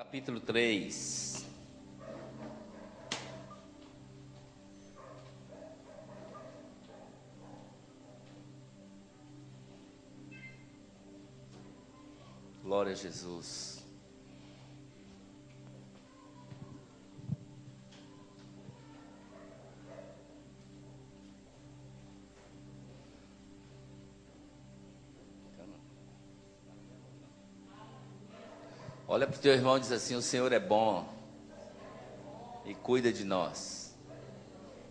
capítulo 3. Glória a Jesus. Olha para o teu irmão e diz assim: o Senhor é bom e cuida de nós.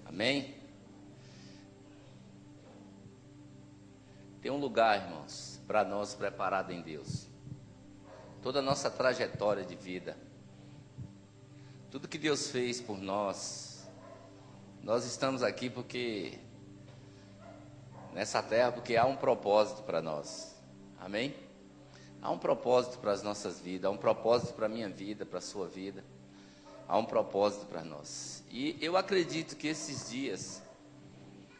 Amém? Tem um lugar, irmãos, para nós preparado em Deus. Toda a nossa trajetória de vida, tudo que Deus fez por nós, nós estamos aqui porque nessa terra, porque há um propósito para nós. Amém? Há um propósito para as nossas vidas, há um propósito para a minha vida, para a sua vida. Há um propósito para nós. E eu acredito que esses dias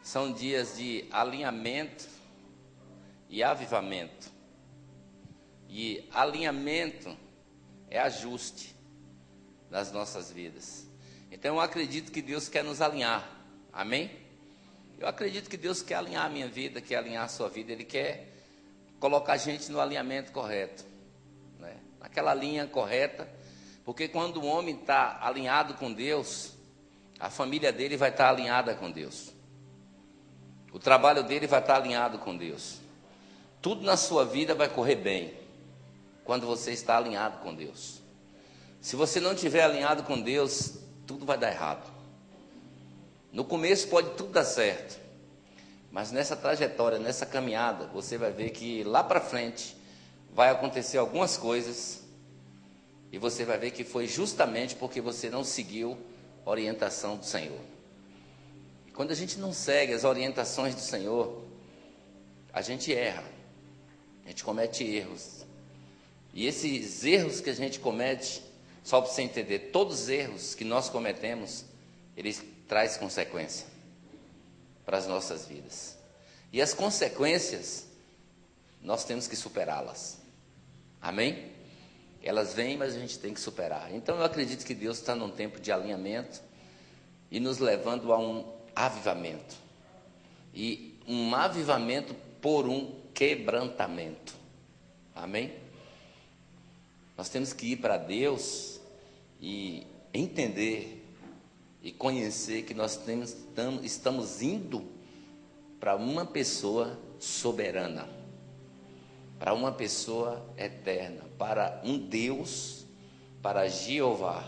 são dias de alinhamento e avivamento. E alinhamento é ajuste nas nossas vidas. Então eu acredito que Deus quer nos alinhar. Amém? Eu acredito que Deus quer alinhar a minha vida, quer alinhar a sua vida. Ele quer colocar a gente no alinhamento correto, né? Naquela linha correta, porque quando o homem está alinhado com Deus, a família dele vai estar alinhada com Deus, o trabalho dele vai estar alinhado com Deus, tudo na sua vida vai correr bem, quando você está alinhado com Deus. Se você não estiver alinhado com Deus, tudo vai dar errado. No começo pode tudo dar certo, mas nessa trajetória, nessa caminhada, você vai ver que lá para frente vai acontecer algumas coisas e você vai ver que foi justamente porque você não seguiu a orientação do Senhor. E quando a gente não segue as orientações do Senhor, a gente erra, a gente comete erros. E esses erros que a gente comete, só para você entender, todos os erros que nós cometemos, eles trazem consequência para as nossas vidas. E as consequências, nós temos que superá-las. Amém? Elas vêm, mas a gente tem que superar. Então eu acredito que Deus está num tempo de alinhamento e nos levando a um avivamento. E um avivamento por um quebrantamento. Amém? Nós temos que ir para Deus e entender e conhecer que nós estamos indo para uma pessoa soberana, para uma pessoa eterna, para um Deus, para Jeová,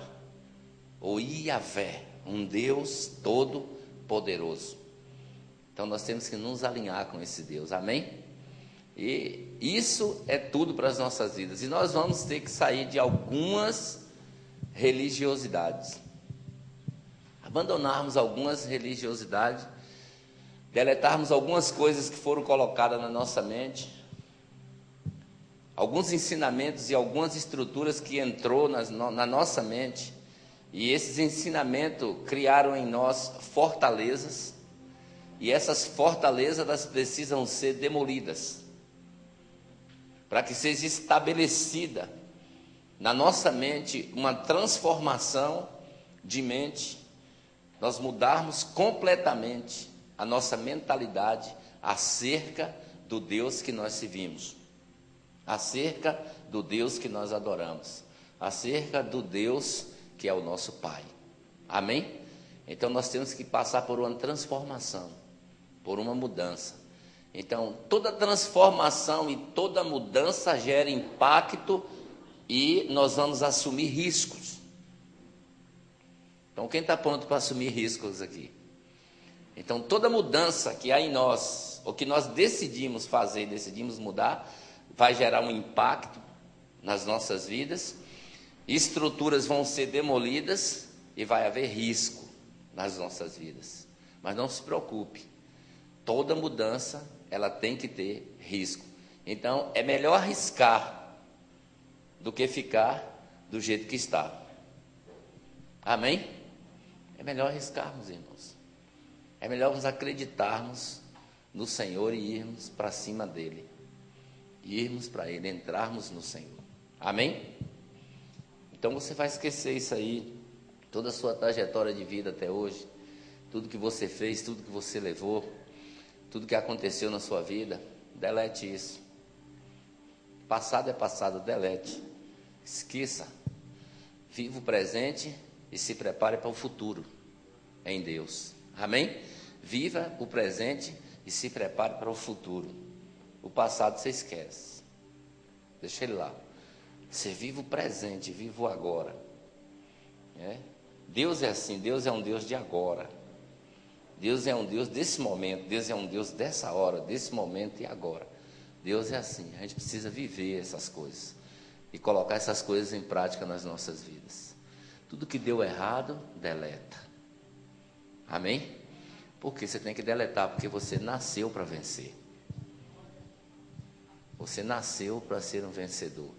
ou Iavé, um Deus todo-poderoso. Então nós temos que nos alinhar com esse Deus, amém? E isso é tudo para as nossas vidas. E nós vamos ter que sair de algumas religiosidades, abandonarmos algumas religiosidades, deletarmos algumas coisas que foram colocadas na nossa mente, alguns ensinamentos e algumas estruturas que entrou na nossa mente, e esses ensinamentos criaram em nós fortalezas, e essas fortalezas elas precisam ser demolidas, para que seja estabelecida na nossa mente uma transformação de mente, nós mudarmos completamente a nossa mentalidade acerca do Deus que nós servimos, acerca do Deus que nós adoramos, acerca do Deus que é o nosso Pai. Amém? Então nós temos que passar por uma transformação, por uma mudança. Então toda transformação e toda mudança gera impacto e nós vamos assumir riscos. Então quem está pronto para assumir riscos aqui? Então toda mudança que há em nós, ou que nós decidimos fazer, decidimos mudar, vai gerar um impacto nas nossas vidas, estruturas vão ser demolidas e vai haver risco nas nossas vidas. Mas não se preocupe, toda mudança ela tem que ter risco. Então é melhor arriscar do que ficar do jeito que está. Amém? É melhor arriscarmos, irmãos. É melhor nos acreditarmos no Senhor e irmos para cima dele. Irmos para ele, entrarmos no Senhor. Amém? Então você vai esquecer isso aí, toda a sua trajetória de vida até hoje, tudo que você fez, tudo que você levou, tudo que aconteceu na sua vida, delete isso. Passado é passado, delete. Esqueça. Viva o presente e se prepare para o futuro em Deus. Amém? Viva o presente e se prepare para o futuro. O passado você esquece. Deixa ele lá. Você vive o presente, vive o agora. Deus é assim, Deus é um Deus de agora. Deus é um Deus desse momento, Deus é um Deus dessa hora, desse momento e agora. Deus é assim, a gente precisa viver essas coisas e colocar essas coisas em prática nas nossas vidas. Tudo que deu errado, deleta. Amém? Porque você tem que deletar, porque você nasceu para vencer. Você nasceu para ser um vencedor.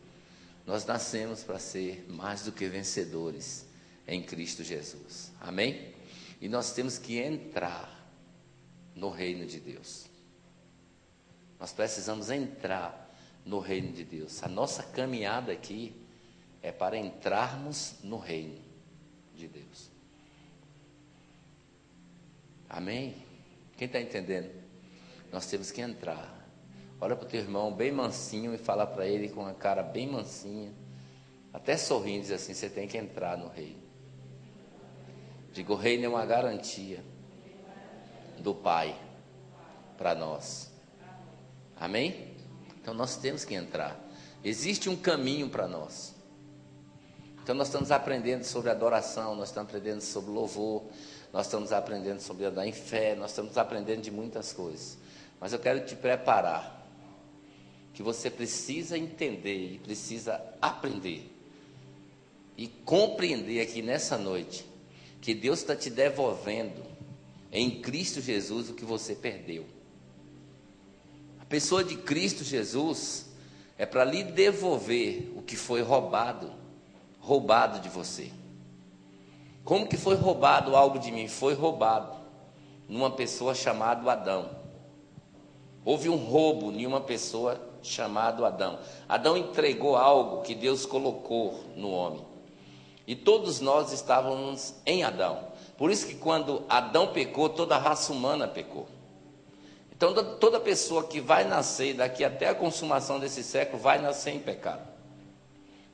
Nós nascemos para ser mais do que vencedores em Cristo Jesus. Amém? E nós temos que entrar no reino de Deus. Nós precisamos entrar no reino de Deus. A nossa caminhada aqui é para entrarmos no reino de Deus. Amém? Quem está entendendo? Nós temos que entrar. Olha para o teu irmão bem mansinho e fala para ele com a cara bem mansinha, até sorrindo, diz assim: você tem que entrar no reino. Digo, o reino é uma garantia do Pai para nós. Amém? Então nós temos que entrar. Existe um caminho para nós. Então nós estamos aprendendo sobre adoração, nós estamos aprendendo sobre louvor, nós estamos aprendendo sobre andar em fé, nós estamos aprendendo de muitas coisas. Mas eu quero te preparar, que você precisa entender e precisa aprender e compreender aqui nessa noite, que Deus está te devolvendo em Cristo Jesus o que você perdeu. A pessoa de Cristo Jesus é para lhe devolver o que foi roubado de você. Como que foi roubado algo de mim? Foi roubado numa pessoa chamada Adão. Houve um roubo em uma pessoa chamada Adão. Adão entregou algo que Deus colocou no homem. E todos nós estávamos em Adão. Por isso que quando Adão pecou, toda a raça humana pecou. Então toda pessoa que vai nascer daqui até a consumação desse século vai nascer em pecado,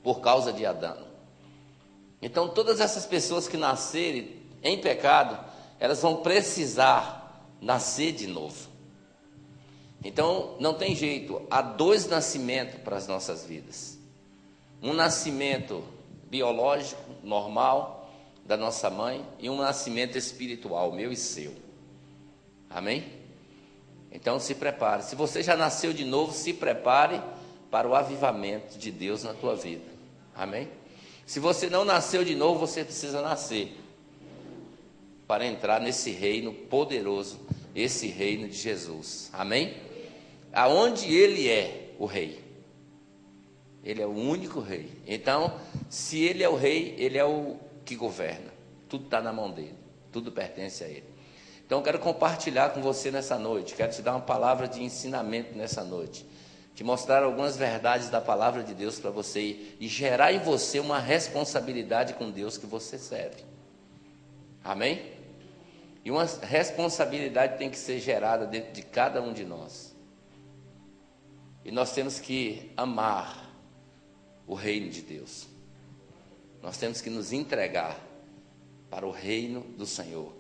por causa de Adão. Então todas essas pessoas que nascerem em pecado, elas vão precisar nascer de novo. Então não tem jeito, há dois nascimentos para as nossas vidas. Um nascimento biológico, normal, da nossa mãe, e um nascimento espiritual, meu e seu. Amém? Então se prepare. Se você já nasceu de novo, se prepare para o avivamento de Deus na tua vida. Amém? Se você não nasceu de novo, você precisa nascer para entrar nesse reino poderoso, esse reino de Jesus. Amém? Aonde ele é o rei. Ele é o único rei. Então, se ele é o rei, ele é o que governa. Tudo está na mão dele. Tudo pertence a ele. Então, eu quero compartilhar com você nessa noite. Quero te dar uma palavra de ensinamento nessa noite. Te mostrar algumas verdades da palavra de Deus para você. E gerar em você uma responsabilidade com Deus que você serve. Amém? E uma responsabilidade tem que ser gerada dentro de cada um de nós. E nós temos que amar o reino de Deus. Nós temos que nos entregar para o reino do Senhor,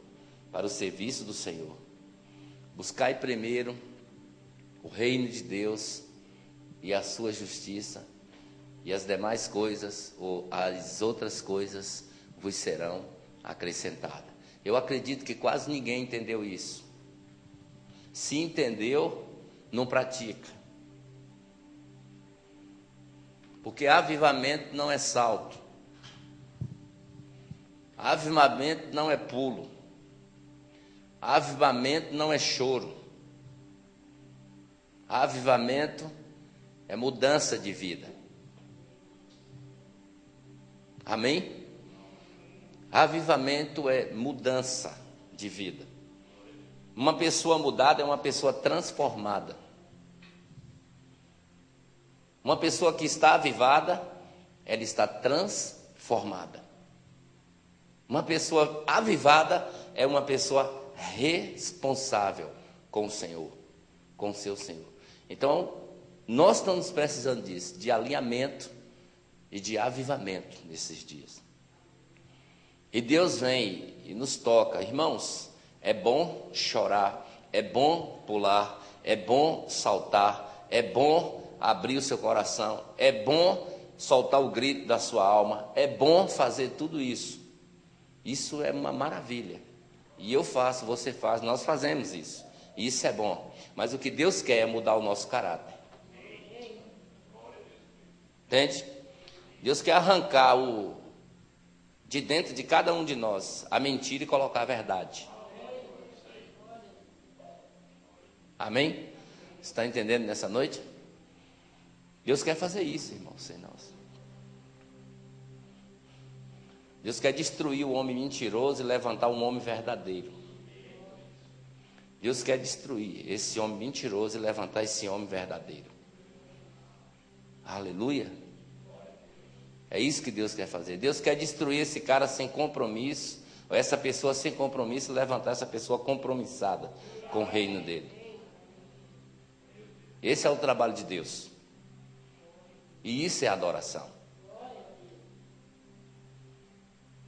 para o serviço do Senhor. Buscai primeiro o reino de Deus e a sua justiça, e as demais coisas, ou as outras coisas, vos serão acrescentadas. Eu acredito que quase ninguém entendeu isso. Se entendeu, não pratica. Porque avivamento não é salto. Avivamento não é pulo. Avivamento não é choro. Avivamento é mudança de vida. Amém? Avivamento é mudança de vida. Uma pessoa mudada é uma pessoa transformada. Uma pessoa que está avivada, ela está transformada. formada. Uma pessoa avivada é uma pessoa responsável com o Senhor, com o seu Senhor. Então, nós estamos precisando disso, de alinhamento e de avivamento nesses dias. E Deus vem e nos toca. Irmãos, é bom chorar, é bom pular, é bom saltar, é bom abrir o seu coração, é bom soltar o grito da sua alma, é bom fazer tudo isso. Isso é uma maravilha. E eu faço, você faz, nós fazemos isso. Isso é bom. Mas o que Deus quer é mudar o nosso caráter. Entende? Deus quer arrancar de dentro de cada um de nós a mentira e colocar a verdade. Amém? Você está entendendo nessa noite? Deus quer fazer isso, irmãos e nós. Deus quer destruir o homem mentiroso e levantar um homem verdadeiro. Deus quer destruir esse homem mentiroso e levantar esse homem verdadeiro. Aleluia. É isso que Deus quer fazer. Deus quer destruir esse cara sem compromisso, ou essa pessoa sem compromisso, e levantar essa pessoa compromissada com o reino dele. Esse é o trabalho de Deus. E isso é adoração.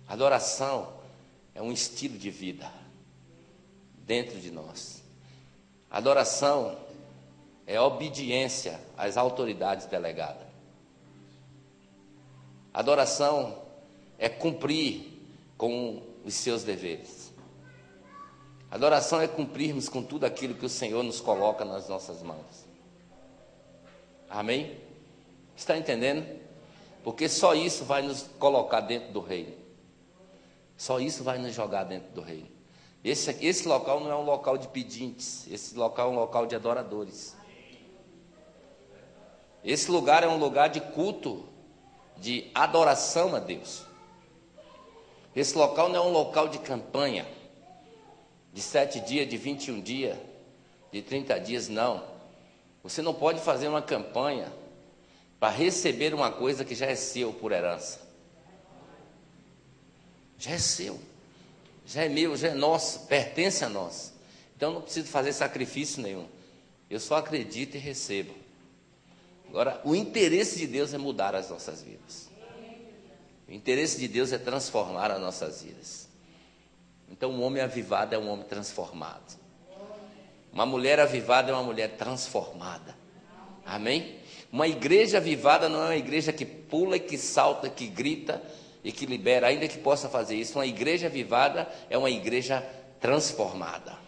Adoração é um estilo de vida dentro de nós. Adoração é obediência às autoridades delegadas. Adoração é cumprir com os seus deveres. Adoração é cumprirmos com tudo aquilo que o Senhor nos coloca nas nossas mãos. Amém? Está entendendo? Porque só isso vai nos colocar dentro do reino. Só isso vai nos jogar dentro do reino. Esse local não é um local de pedintes. Esse local é um local de adoradores. Esse lugar é um lugar de culto, de adoração a Deus. Esse local não é um local de campanha, de 7 dias, de 21 dias, de 30 dias, não. Você não pode fazer uma campanha para receber uma coisa que já é seu por herança. Já é seu, já é meu, já é nosso, pertence a nós. Então não preciso fazer sacrifício nenhum. Eu só acredito e recebo. Agora, o interesse de Deus é mudar as nossas vidas. O interesse de Deus é transformar as nossas vidas. Então, um homem avivado é um homem transformado. Uma mulher avivada é uma mulher transformada. Amém? Uma igreja avivada não é uma igreja que pula e que salta, que grita e que libera, ainda que possa fazer isso. Uma igreja avivada é uma igreja transformada.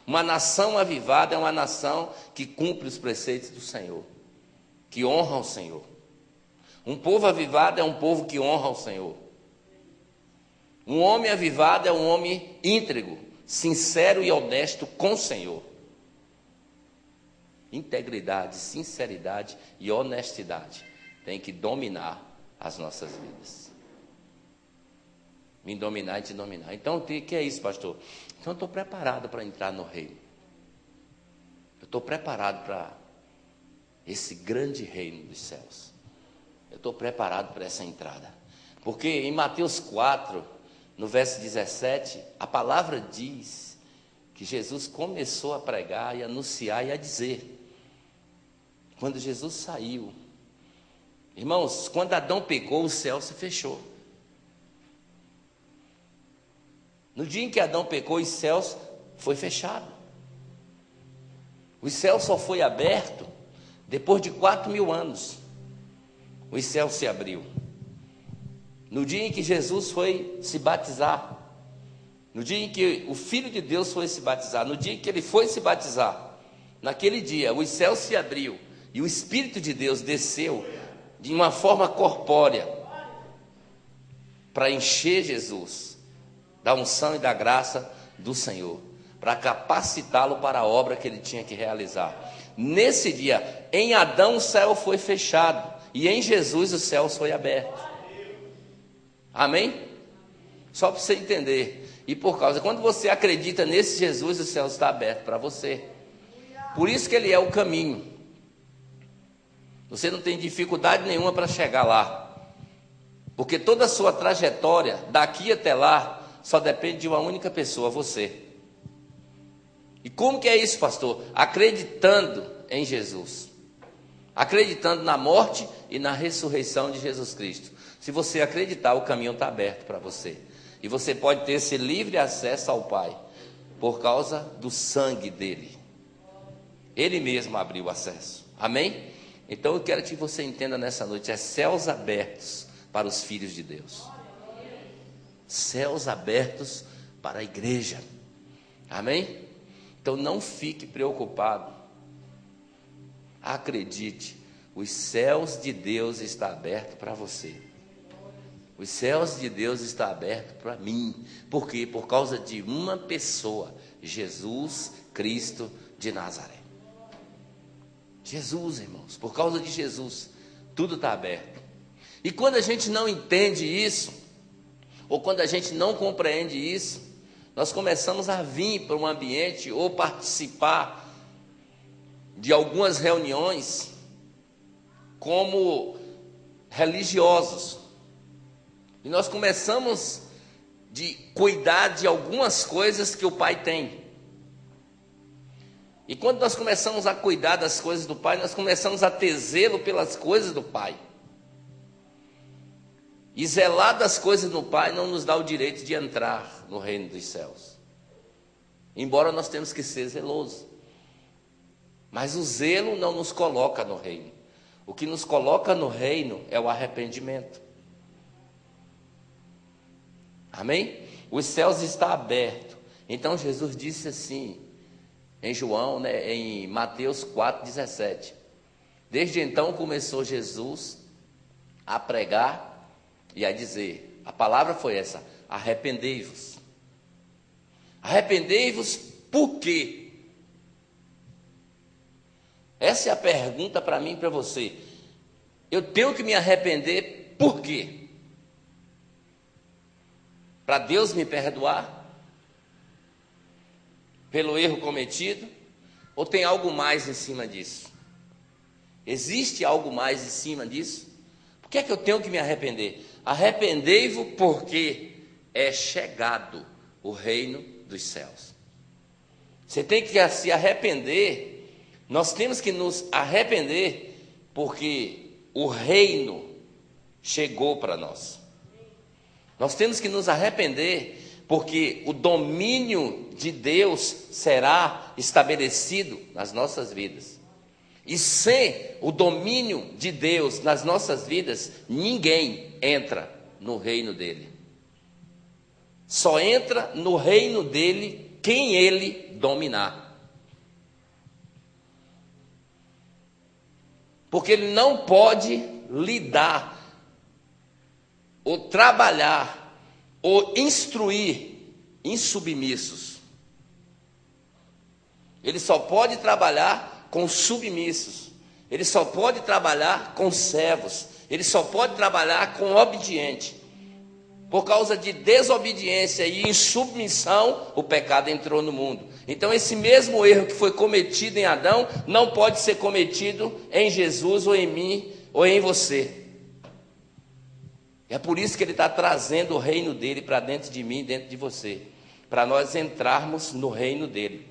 Uma nação avivada é uma nação que cumpre os preceitos do Senhor, que honra o Senhor. Um povo avivado é um povo que honra o Senhor. Um homem avivado é um homem íntegro, sincero e honesto com o Senhor. Integridade, sinceridade e honestidade tem que dominar as nossas vidas. Me dominar e te dominar. Então, o que é isso, pastor? Então, eu estou preparado para entrar no reino. Eu estou preparado para esse grande reino dos céus. Eu estou preparado para essa entrada. Porque em Mateus 4, no verso 17, a palavra diz que Jesus começou a pregar e anunciar e a dizer. Quando Jesus saiu, irmãos, quando Adão pecou, o céu se fechou. No dia em que Adão pecou, os céus foi fechado. O céu só foi aberto depois de 4.000 anos. O céu se abriu. No dia em que Jesus foi se batizar, no dia em que o Filho de Deus foi se batizar, no dia em que ele foi se batizar, naquele dia o céu se abriu e o Espírito de Deus desceu de uma forma corpórea para encher Jesus da unção e da graça do Senhor, para capacitá-lo para a obra que ele tinha que realizar. Nesse dia, em Adão o céu foi fechado e em Jesus o céu foi aberto. Amém? Só para você entender. E por causa, quando você acredita nesse Jesus, o céu está aberto para você. Por isso que ele é o caminho. Você não tem dificuldade nenhuma para chegar lá. Porque toda a sua trajetória, daqui até lá, só depende de uma única pessoa, você. E como que é isso, pastor? Acreditando em Jesus. Acreditando na morte e na ressurreição de Jesus Cristo. Se você acreditar, o caminho está aberto para você. E você pode ter esse livre acesso ao Pai, por causa do sangue dele. Ele mesmo abriu o acesso. Amém? Então eu quero que você entenda nessa noite, é céus abertos para os filhos de Deus. Céus abertos para a igreja. Amém? Então não fique preocupado. Acredite, os céus de Deus estão abertos para você. Os céus de Deus estão abertos para mim. Por quê? Por causa de uma pessoa, Jesus Cristo de Nazaré. Jesus, irmãos, por causa de Jesus, tudo está aberto. E quando a gente não entende isso, ou quando a gente não compreende isso, nós começamos a vir para um ambiente ou participar de algumas reuniões como religiosos. E nós começamos de cuidar de algumas coisas que o Pai tem. E quando nós começamos a cuidar das coisas do Pai, nós começamos a ter zelo pelas coisas do Pai. E zelar das coisas do Pai não nos dá o direito de entrar no reino dos céus. Embora nós temos que ser zelosos. Mas o zelo não nos coloca no reino. O que nos coloca no reino é o arrependimento. Amém? Os céus estão abertos. Então Jesus disse assim, em João, em Mateus 4,17. Desde então começou Jesus a pregar e a dizer, a palavra foi essa, arrependei-vos. Arrependei-vos por quê? Essa é a pergunta para mim e para você. Eu tenho que me arrepender por quê? Para Deus me perdoar? Pelo erro cometido? Ou tem algo mais em cima disso? Existe algo mais em cima disso? Por que é que eu tenho que me arrepender? Arrependei-vos porque é chegado o reino dos céus. Você tem que se arrepender. Nós temos que nos arrepender porque o reino chegou para nós. Nós temos que nos arrepender porque o domínio de Deus será estabelecido nas nossas vidas. E sem o domínio de Deus nas nossas vidas, ninguém entra no reino dele. Só entra no reino dele quem ele dominar. Porque ele não pode lidar, ou trabalhar, ou instruir insubmissos. Ele só pode trabalhar com submissos. Ele só pode trabalhar com servos. Ele só pode trabalhar com obediente. Por causa de desobediência e insubmissão, o pecado entrou no mundo. Então esse mesmo erro que foi cometido em Adão, não pode ser cometido em Jesus, ou em mim, ou em você. É por isso que ele está trazendo o reino dele para dentro de mim, dentro de você. Para nós entrarmos no reino dele.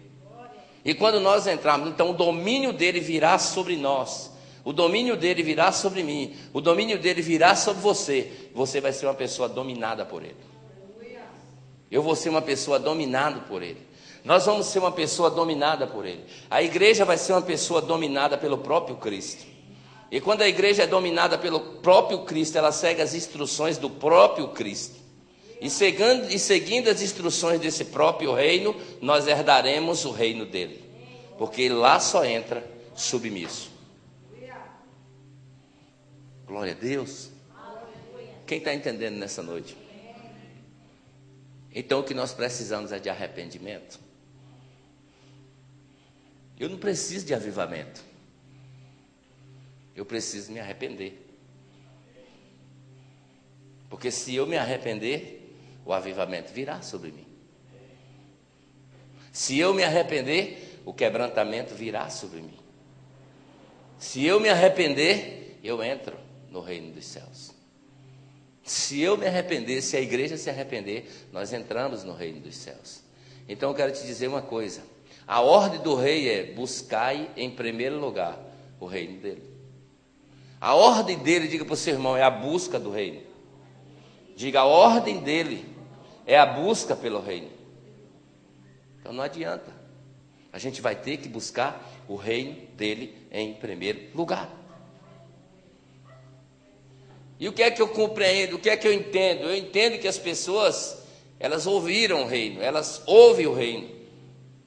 E quando nós entrarmos, então o domínio dele virá sobre nós. O domínio dele virá sobre mim. O domínio dele virá sobre você. Você vai ser uma pessoa dominada por ele. Eu vou ser uma pessoa dominada por ele. Nós vamos ser uma pessoa dominada por ele. A igreja vai ser uma pessoa dominada pelo próprio Cristo. E quando a igreja é dominada pelo próprio Cristo, ela segue as instruções do próprio Cristo. E seguindo as instruções desse próprio reino, nós herdaremos o reino dele. Porque lá só entra submisso. Glória a Deus. Quem está entendendo nessa noite? Então o que nós precisamos é de arrependimento. Eu não preciso de avivamento. Eu preciso me arrepender. Porque se eu me arrepender, o avivamento virá sobre mim. Se eu me arrepender, o quebrantamento virá sobre mim. Se eu me arrepender, eu entro no reino dos céus. se eu me arrepender, se a igreja se arrepender, nós entramos no reino dos céus. Então eu quero te dizer uma coisa: a ordem do rei é: buscai em primeiro lugar o reino dele. A ordem dele, diga para o seu irmão, é a busca do reino. Diga, a ordem dele é a busca pelo reino. Então não adianta, a gente vai ter que buscar o reino dele em primeiro lugar. E o que é que eu compreendo? O que é que eu entendo? Eu entendo que as pessoas, elas ouviram o reino, elas ouvem o reino,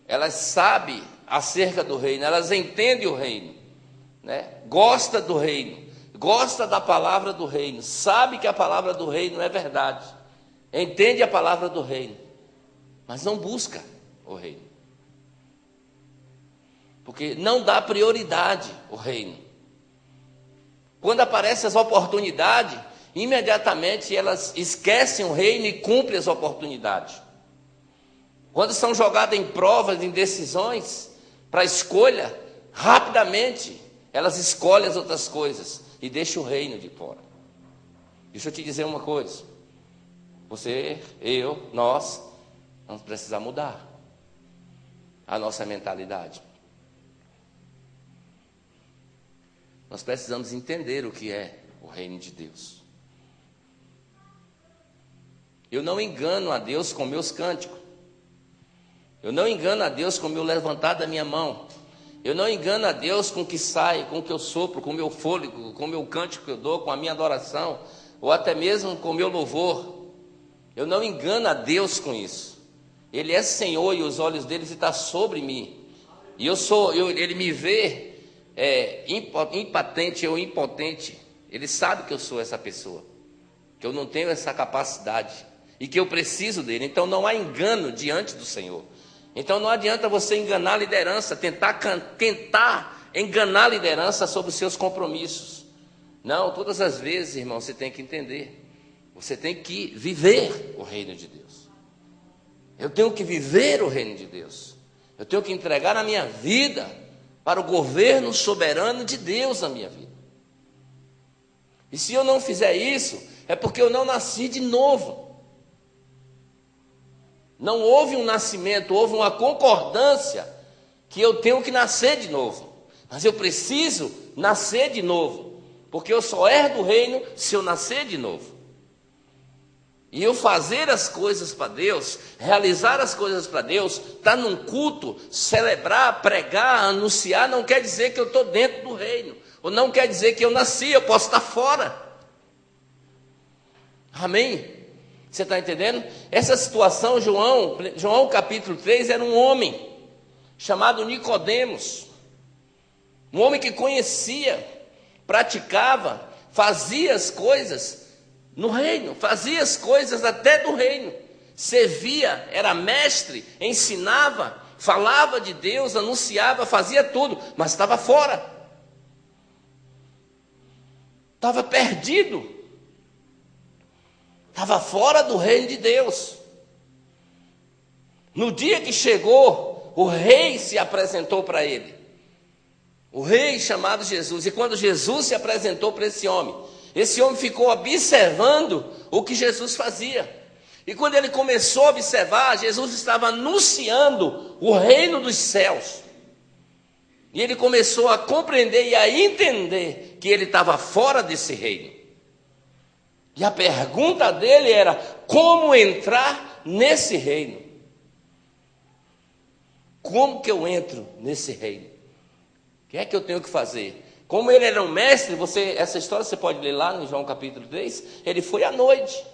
elas sabem acerca do reino, elas entendem o reino, né? Gosta do reino, gosta da palavra do reino, sabe que a palavra do reino é verdade, entende a palavra do reino, mas não busca o reino, porque não dá prioridade ao reino. Quando aparecem as oportunidades, imediatamente elas esquecem o reino e cumprem as oportunidades. Quando são jogadas em provas, em decisões, para escolha, rapidamente elas escolhem as outras coisas e deixam o reino de fora. Deixa eu te dizer uma coisa: você, eu, nós vamos precisar mudar a nossa mentalidade. Nós precisamos entender o que é o reino de Deus. Eu não engano a Deus com meus cânticos. Eu não engano a Deus com o meu levantar da minha mão. Eu não engano a Deus com o que sai, com o que eu sopro, com o meu fôlego, com o meu cântico que eu dou, com a minha adoração, ou até mesmo com o meu louvor. Eu não engano a Deus com isso. Ele é Senhor e os olhos dele estão sobre mim. E ele me vê impotente ou impotente. Ele sabe que eu sou essa pessoa, que eu não tenho essa capacidade e que eu preciso dele. Então não há engano diante do Senhor. Então não adianta você enganar a liderança, tentar enganar a liderança sobre os seus compromissos. Não, todas as vezes, irmão, você tem que entender, você tem que viver o reino de Deus. Eu tenho que viver o reino de Deus. Eu tenho que entregar a minha vida para o governo soberano de Deus na minha vida. E se eu não fizer isso, é porque eu não nasci de novo. Não houve um nascimento, houve uma concordância que eu tenho que nascer de novo. Mas eu preciso nascer de novo, porque eu só herdo o reino se eu nascer de novo. E eu fazer as coisas para Deus, realizar as coisas para Deus, estar num culto, celebrar, pregar, anunciar, não quer dizer que eu estou dentro do reino, ou não quer dizer que eu nasci, eu posso estar fora. Amém? Você está entendendo? Essa situação, João capítulo 3, era um homem chamado Nicodemos, um homem que conhecia, praticava, fazia as coisas no reino, fazia as coisas até do reino, servia, era mestre, ensinava, falava de Deus, anunciava, fazia tudo, mas estava fora, estava perdido, estava fora do reino de Deus. No dia que chegou, o rei se apresentou para ele, o rei chamado Jesus, e quando Jesus se apresentou para esse homem ficou observando o que Jesus fazia. E quando ele começou a observar, Jesus estava anunciando o reino dos céus. E ele começou a compreender e a entender que ele estava fora desse reino. E a pergunta dele era: como entrar nesse reino? Como que eu entro nesse reino? O que é que eu tenho que fazer? Como ele era um mestre, essa história você pode ler lá no João capítulo 3, ele foi à noite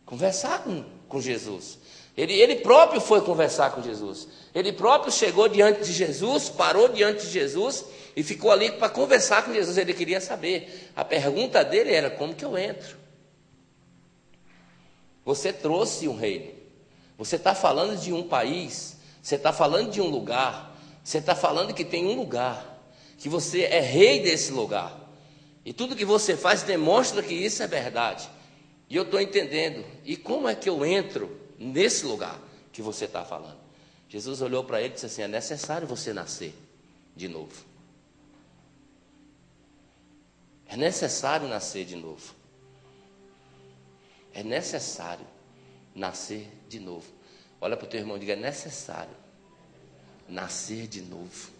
conversar com Jesus. Ele próprio foi conversar com Jesus. Ele próprio chegou diante de Jesus, parou diante de Jesus e ficou ali para conversar com Jesus. Ele queria saber. A pergunta dele era: como que eu entro? Você trouxe um reino. Você está falando de um país. Você está falando de um lugar. Você está falando que tem um lugar, que você é rei desse lugar, e tudo que você faz demonstra que isso é verdade. E eu estou entendendo. E como é que eu entro nesse lugar que você está falando? Jesus olhou para ele e disse assim: é necessário você nascer de novo. É necessário nascer de novo. É necessário nascer de novo. Olha para o teu irmão e diga: é necessário nascer de novo.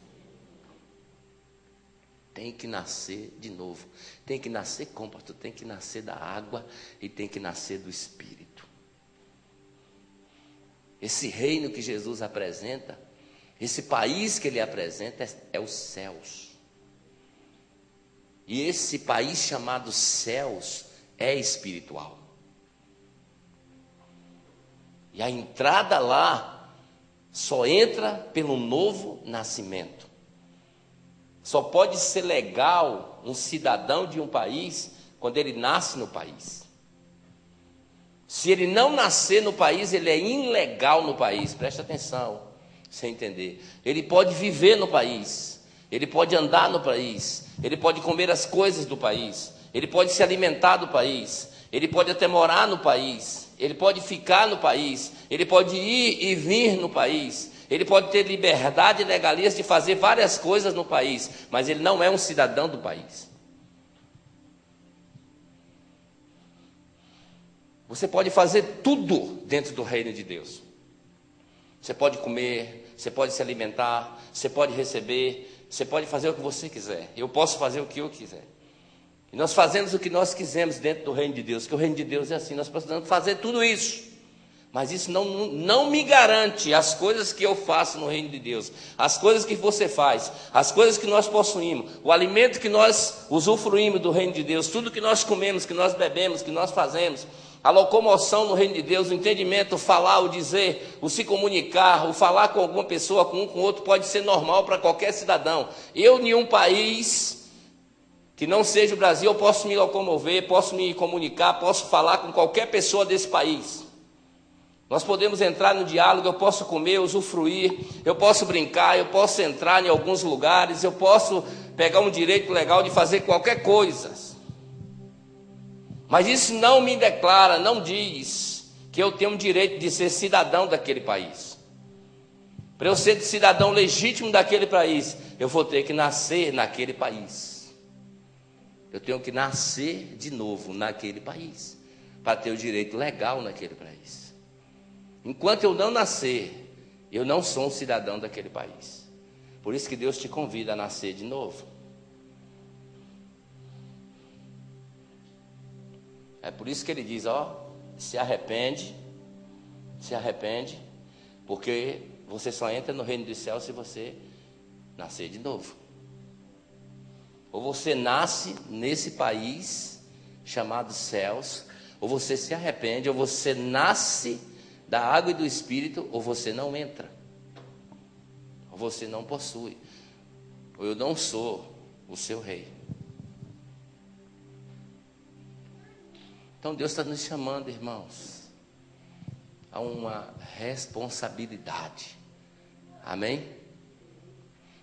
Tem que nascer de novo. Tem que nascer como, pastor? Tem que nascer da água e tem que nascer do Espírito. Esse reino que Jesus apresenta, esse país que ele apresenta é os céus. E esse país chamado céus é espiritual. E a entrada lá só entra pelo novo nascimento. Só pode ser legal um cidadão de um país quando ele nasce no país. Se ele não nascer no país, ele é ilegal no país. Presta atenção, você entender. Ele pode viver no país, ele pode andar no país, ele pode comer as coisas do país, ele pode se alimentar do país, ele pode até morar no país, ele pode ficar no país, ele pode ir e vir no país, ele pode ter liberdade legalista de fazer várias coisas no país, mas ele não é um cidadão do país. Você pode fazer tudo dentro do reino de Deus. Você pode comer, você pode se alimentar, você pode receber, você pode fazer o que você quiser. Eu posso fazer o que eu quiser. E nós fazemos o que nós quisermos dentro do reino de Deus, porque o reino de Deus é assim, nós precisamos fazer tudo isso. Mas isso não me garante as coisas que eu faço no reino de Deus, as coisas que você faz, as coisas que nós possuímos, o alimento que nós usufruímos do reino de Deus, tudo que nós comemos, que nós bebemos, que nós fazemos, a locomoção no reino de Deus, o entendimento, o falar, o dizer, o se comunicar, o falar com alguma pessoa, com um, com outro, pode ser normal para qualquer cidadão. Eu, em um país que não seja o Brasil, eu posso me locomover, posso me comunicar, posso falar com qualquer pessoa desse país. Nós podemos entrar no diálogo, eu posso comer, usufruir, eu posso brincar, eu posso entrar em alguns lugares, eu posso pegar um direito legal de fazer qualquer coisa. Mas isso não me declara, não diz que eu tenho o direito de ser cidadão daquele país. Para eu ser cidadão legítimo daquele país, eu vou ter que nascer naquele país. Eu tenho que nascer de novo naquele país, para ter o direito legal naquele país. Enquanto eu não nascer, eu não sou um cidadão daquele país. Por isso que Deus te convida a nascer de novo. É por isso que ele diz, se arrepende, porque você só entra no reino dos céus se você nascer de novo. Ou você nasce nesse país chamado céus, ou você se arrepende, ou você nasce da água e do Espírito, ou você não entra, ou você não possui, ou eu não sou o seu rei. Então Deus está nos chamando, irmãos, a uma responsabilidade. Amém?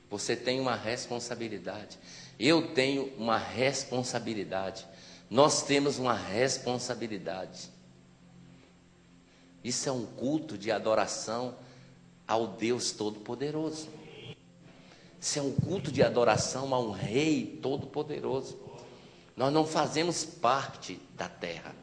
Você tem uma responsabilidade. Eu tenho uma responsabilidade. Nós temos uma responsabilidade. Isso é um culto de adoração ao Deus Todo-Poderoso. Isso é um culto de adoração a um Rei Todo-Poderoso. Nós não fazemos parte da terra.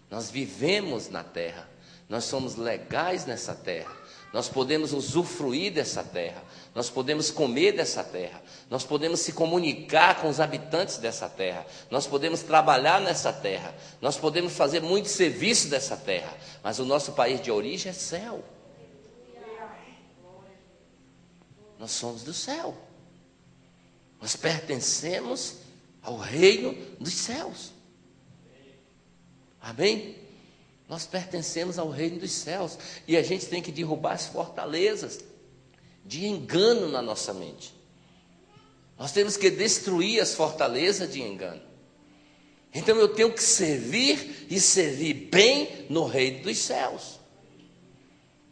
Nós vivemos na terra. Nós somos legais nessa terra. Nós podemos usufruir dessa terra. Nós podemos comer dessa terra. Nós podemos se comunicar com os habitantes dessa terra. Nós podemos trabalhar nessa terra. Nós podemos fazer muito serviço dessa terra. Mas o nosso país de origem é céu. Nós somos do céu. Nós pertencemos ao reino dos céus. Amém? Nós pertencemos ao reino dos céus. E a gente tem que derrubar as fortalezas de engano na nossa mente. Nós temos que destruir as fortalezas de engano. Então eu tenho que servir e servir bem no reino dos céus.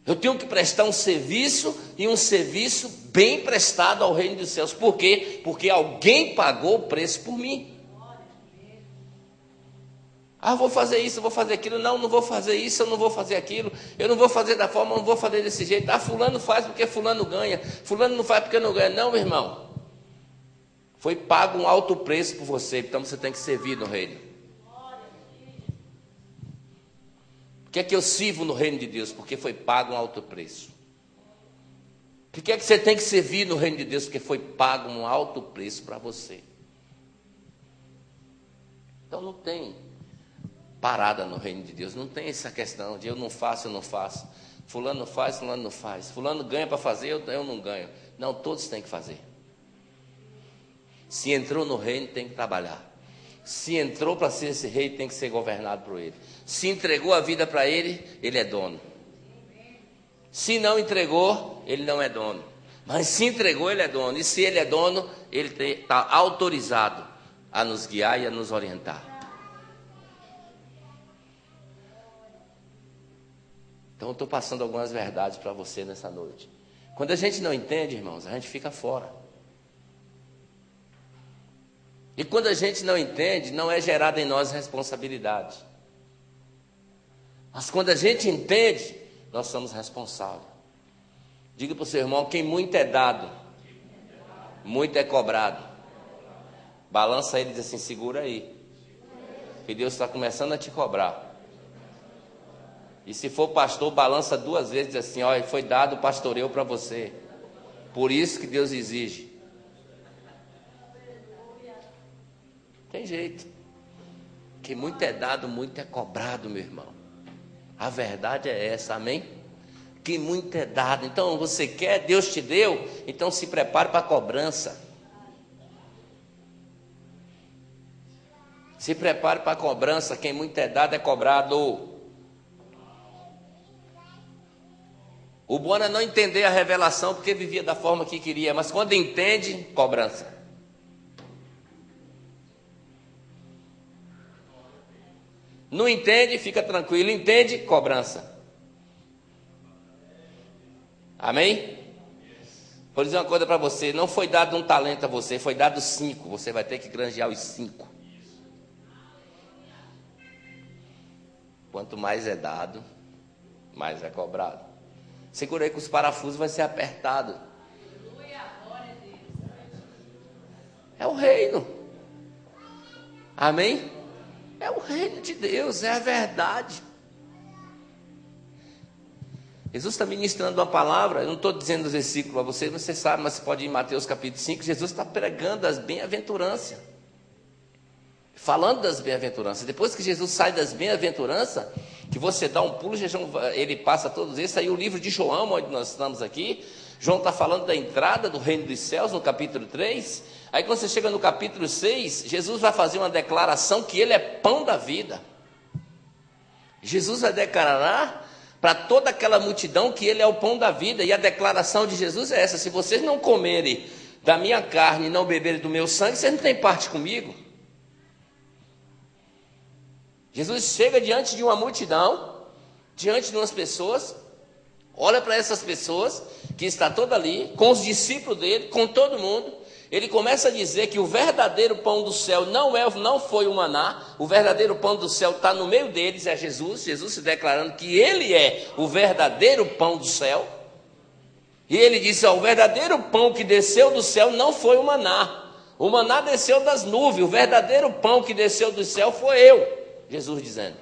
Eu tenho que prestar um serviço e um serviço bem prestado ao reino dos céus. Por quê? Porque alguém pagou o preço por mim. Eu vou fazer isso, eu vou fazer aquilo. Não vou fazer isso, eu não vou fazer aquilo. Eu não vou fazer da forma, eu não vou fazer desse jeito. Fulano faz porque fulano ganha. Fulano não faz porque não ganha. Não, meu irmão. Foi pago um alto preço por você, então você tem que servir no reino. que é que eu sirvo no reino de Deus? Porque foi pago um alto preço. Por que é que você tem que servir no reino de Deus? Porque foi pago um alto preço para você. Então não tem parada no reino de Deus. Não tem essa questão de eu não faço. Fulano faz, fulano não faz. Fulano ganha para fazer, eu não ganho. Não, todos têm que fazer. Se entrou no reino, tem que trabalhar. Se entrou para ser esse rei, tem que ser governado por ele. Se entregou a vida para ele, ele é dono. Se não entregou, ele não é dono. Mas se entregou, ele é dono. E se ele é dono, ele está autorizado a nos guiar e a nos orientar. Então eu estou passando algumas verdades para você nessa noite. Quando a gente não entende, irmãos, a gente fica fora. E quando a gente não entende, não é gerada em nós responsabilidade. Mas quando a gente entende, nós somos responsáveis. Diga para o seu irmão, quem muito é dado, muito é cobrado. Balança ele e diz assim, segura aí. Que Deus está começando a te cobrar. E se for pastor, balança 2 vezes e diz assim, olha, foi dado o pastoreio para você. Por isso que Deus exige. Tem jeito. Que muito é dado, muito é cobrado, meu irmão. A verdade é essa, amém? Que muito é dado. Então você quer, Deus te deu, então se prepare para a cobrança. Se prepare para a cobrança, quem muito é dado é cobrado. O bom é não entender a revelação porque vivia da forma que queria, mas quando entende, cobrança. Não entende, fica tranquilo. Entende, cobrança. Amém? Vou dizer uma coisa para você, não foi dado um talento a você, foi dado 5, você vai ter que granjear os 5. Quanto mais é dado, mais é cobrado. Segura aí que os parafusos vai ser apertado. É o reino. Amém? É o reino de Deus, é a verdade. Jesus está ministrando uma palavra, eu não estou dizendo os versículos para você, você sabe, mas você pode ir em Mateus capítulo 5, Jesus está pregando as bem-aventuranças. Falando das bem-aventuranças. Depois que Jesus sai das bem-aventuranças, que você dá um pulo, ele passa todos esses, aí o livro de João, onde nós estamos aqui, João está falando da entrada do reino dos céus, no capítulo 3, aí quando você chega no capítulo 6, Jesus vai fazer uma declaração que ele é pão da vida. Jesus vai declarar para toda aquela multidão que ele é o pão da vida, e a declaração de Jesus é essa, se vocês não comerem da minha carne e não beberem do meu sangue, vocês não têm parte comigo. Jesus chega diante de uma multidão, diante de umas pessoas, olha para essas pessoas, que está toda ali, com os discípulos dele, com todo mundo, ele começa a dizer que o verdadeiro pão do céu não foi o maná, o verdadeiro pão do céu está no meio deles, é Jesus, Jesus se declarando que ele é o verdadeiro pão do céu, e ele disse, o verdadeiro pão que desceu do céu não foi o maná desceu das nuvens, o verdadeiro pão que desceu do céu foi eu. Jesus dizendo,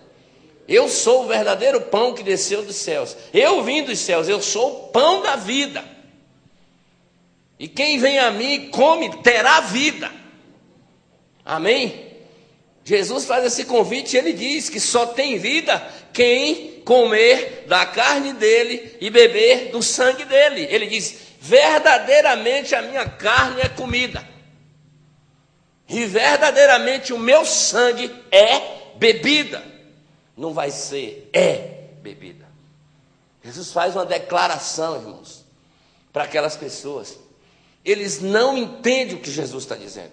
eu sou o verdadeiro pão que desceu dos céus, eu vim dos céus, eu sou o pão da vida, e quem vem a mim e come, terá vida, amém? Jesus faz esse convite e ele diz que só tem vida quem comer da carne dele e beber do sangue dele. Ele diz, verdadeiramente a minha carne é comida, e verdadeiramente o meu sangue é bebida. Não vai ser, é bebida. Jesus faz uma declaração, irmãos, para aquelas pessoas. Eles não entendem o que Jesus está dizendo.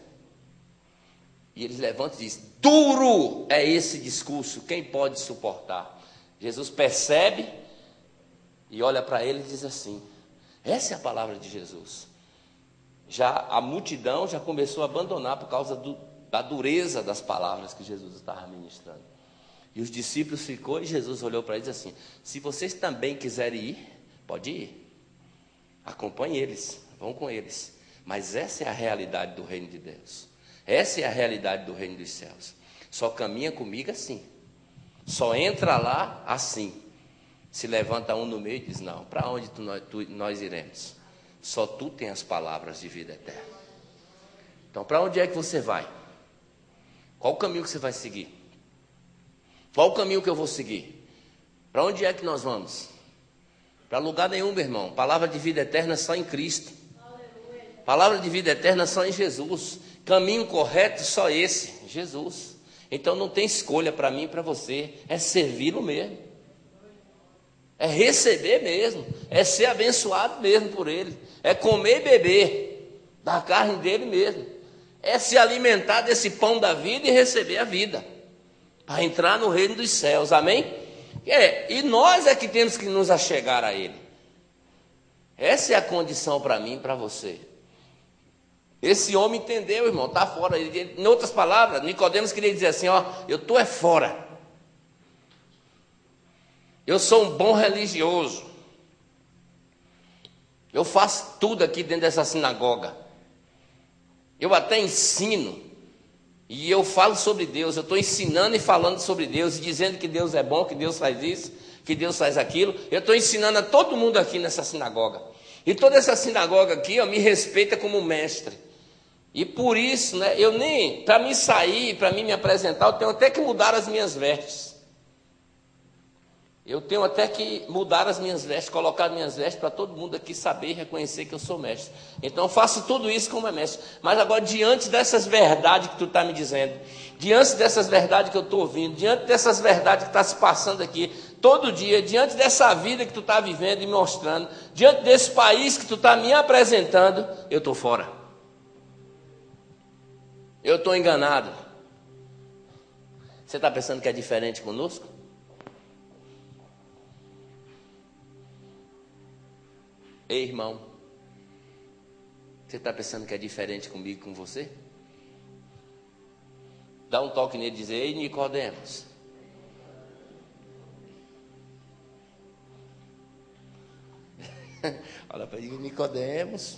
E eles levantam e dizem, duro é esse discurso, quem pode suportar? Jesus percebe e olha para ele e diz assim, essa é a palavra de Jesus. Já a multidão já começou a abandonar por causa da dureza das palavras que Jesus estava ministrando. E os discípulos ficou e Jesus olhou para eles assim, se vocês também quiserem ir, pode ir. Acompanhe eles, vão com eles. Mas essa é a realidade do reino de Deus. Essa é a realidade do reino dos céus. Só caminha comigo assim. Só entra lá assim. Se levanta um no meio e diz, não, para onde nós iremos? Só tu tem as palavras de vida eterna. Então, para onde é que você vai? Qual o caminho que você vai seguir? Qual o caminho que eu vou seguir? Para onde é que nós vamos? Para lugar nenhum, meu irmão. Palavra de vida eterna só em Cristo. Palavra de vida eterna só em Jesus. Caminho correto só esse, Jesus. Então não tem escolha para mim e para você. É servi-lo mesmo. É receber mesmo. É ser abençoado mesmo por Ele. É comer e beber da carne dele mesmo. É se alimentar desse pão da vida e receber a vida. Para entrar no reino dos céus. Amém? E nós é que temos que nos achegar a Ele. Essa é a condição para mim e para você. Esse homem entendeu, irmão, está fora. Em outras palavras, Nicodemos queria dizer assim, ó, eu estou é fora. Eu sou um bom religioso. Eu faço tudo aqui dentro dessa sinagoga. Eu até ensino. E eu falo sobre Deus. Eu estou ensinando e falando sobre Deus, dizendo que Deus é bom, que Deus faz isso, que Deus faz aquilo. Eu estou ensinando a todo mundo aqui nessa sinagoga. E toda essa sinagoga aqui, ó, me respeita como mestre. E por isso, né, eu nem, para mim sair, para mim me apresentar, eu tenho até que mudar as minhas vestes. Eu tenho até que mudar as minhas vestes, colocar as minhas vestes para todo mundo aqui saber e reconhecer que eu sou mestre. Então eu faço tudo isso como é mestre. Mas agora, diante dessas verdades que tu está me dizendo, diante dessas verdades que eu estou ouvindo, diante dessas verdades que está se passando aqui, todo dia, diante dessa vida que tu está vivendo e mostrando, diante desse país que tu está me apresentando, eu estou fora. Eu estou enganado. Você está pensando que é diferente conosco? Ei, irmão, você está pensando que é diferente comigo e com você? Dá um toque nele e diz, ei, Nicodemos. Olha para ele, Nicodemos.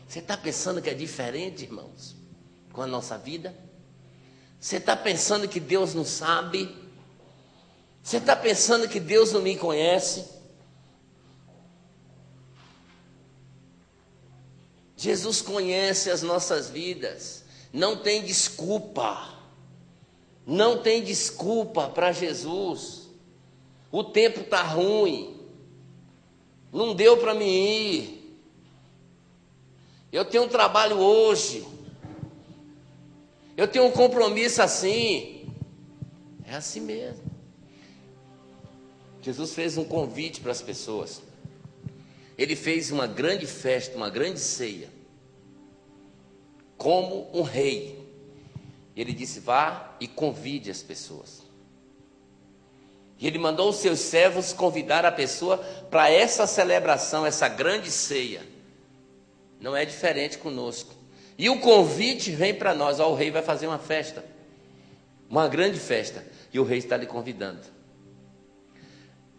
Você está pensando que é diferente, irmãos, com a nossa vida? Você está pensando que Deus não sabe? Você está pensando que Deus não me conhece? Jesus conhece as nossas vidas, não tem desculpa, não tem desculpa para Jesus. O tempo está ruim, não deu para mim ir, eu tenho um trabalho hoje, eu tenho um compromisso assim, é assim mesmo. Jesus fez um convite para as pessoas. Ele fez uma grande festa, uma grande ceia, como um rei. Ele disse, vá e convide as pessoas. E ele mandou os seus servos convidar a pessoa para essa celebração, essa grande ceia. Não é diferente conosco. E o convite vem para nós, ó, o rei vai fazer uma festa, uma grande festa, e o rei está lhe convidando.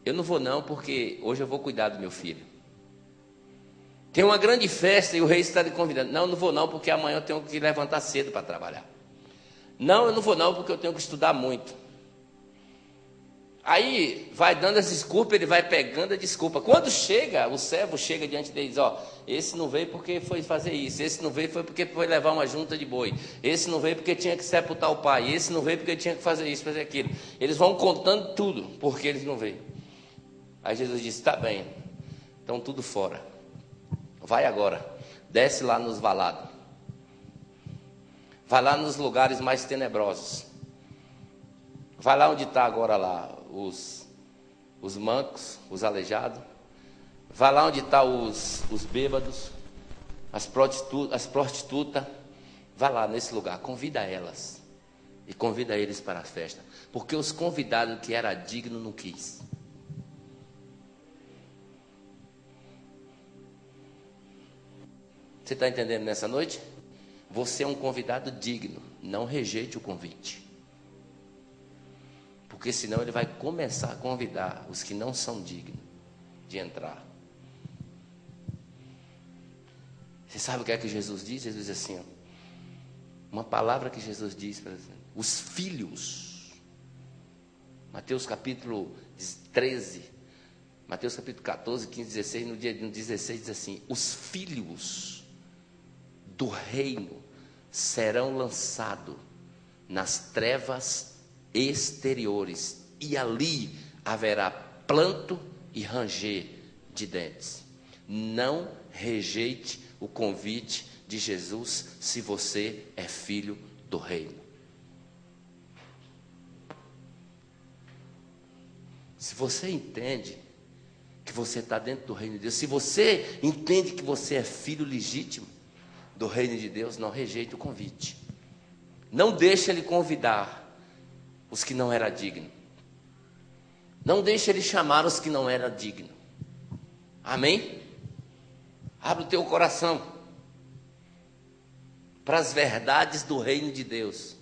Eu não vou não, porque hoje eu vou cuidar do meu filho. Tem uma grande festa e o rei está lhe convidando. Não, eu não vou não, porque amanhã eu tenho que levantar cedo para trabalhar. Não, eu não vou não, porque eu tenho que estudar muito. Aí vai dando as desculpas, ele vai pegando a desculpa. Quando chega, o servo chega diante dele e diz, ó, esse não veio porque foi fazer isso, esse não veio foi porque foi levar uma junta de boi, esse não veio porque tinha que sepultar o pai, esse não veio porque tinha que fazer isso, fazer aquilo. Eles vão contando tudo, porque eles não veio. Aí Jesus disse, tá bem, então tudo fora. Vai agora, desce lá nos valados, vai lá nos lugares mais tenebrosos, vai lá onde está agora lá os mancos, os aleijados, vai lá onde estão os bêbados, as prostitutas, vai lá nesse lugar, convida elas e convida eles para a festa, porque os convidados que era digno não quis. Você está entendendo nessa noite? Você é um convidado digno, não rejeite o convite. Porque senão ele vai começar a convidar os que não são dignos de entrar. Você sabe o que é que Jesus diz? Jesus diz assim, ó, uma palavra que Jesus diz, por exemplo, os filhos Mateus capítulo 13, Mateus capítulo 14, 15, 16, no dia 16 diz assim: os filhos do reino serão lançados nas trevas exteriores, e ali haverá pranto e ranger de dentes. Não rejeite o convite de Jesus se você é filho do reino. Se você entende que você está dentro do reino de Deus, se você entende que você é filho legítimo do reino de Deus, não rejeite o convite. Não deixe ele convidar os que não eram dignos. Não deixe ele chamar os que não eram dignos. Amém? Abre o teu coração para as verdades do reino de Deus.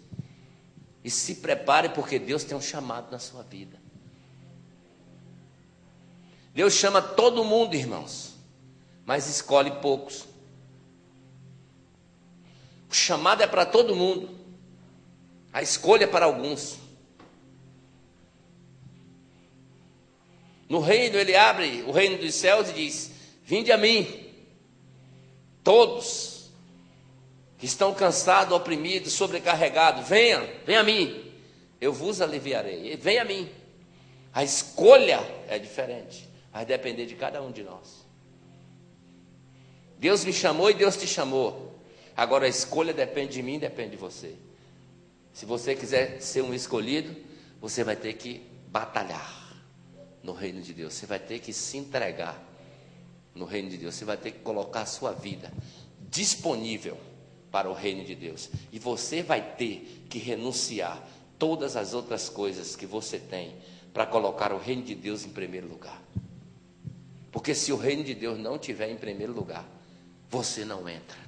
E se prepare, porque Deus tem um chamado na sua vida. Deus chama todo mundo, irmãos, mas escolhe poucos. O chamado é para todo mundo, a escolha é para alguns. No reino, ele abre o reino dos céus e diz: vinde a mim, todos que estão cansados, oprimidos, sobrecarregados, venha a mim, eu vos aliviarei. Venha a mim. A escolha é diferente, vai depender de cada um de nós. Deus me chamou e Deus te chamou. Agora a escolha depende de mim e depende de você. Se você quiser ser um escolhido, você vai ter que batalhar no reino de Deus. Você vai ter que se entregar no reino de Deus. Você vai ter que colocar a sua vida disponível para o reino de Deus. E você vai ter que renunciar todas as outras coisas que você tem para colocar o reino de Deus em primeiro lugar. Porque se o reino de Deus não estiver em primeiro lugar, você não entra.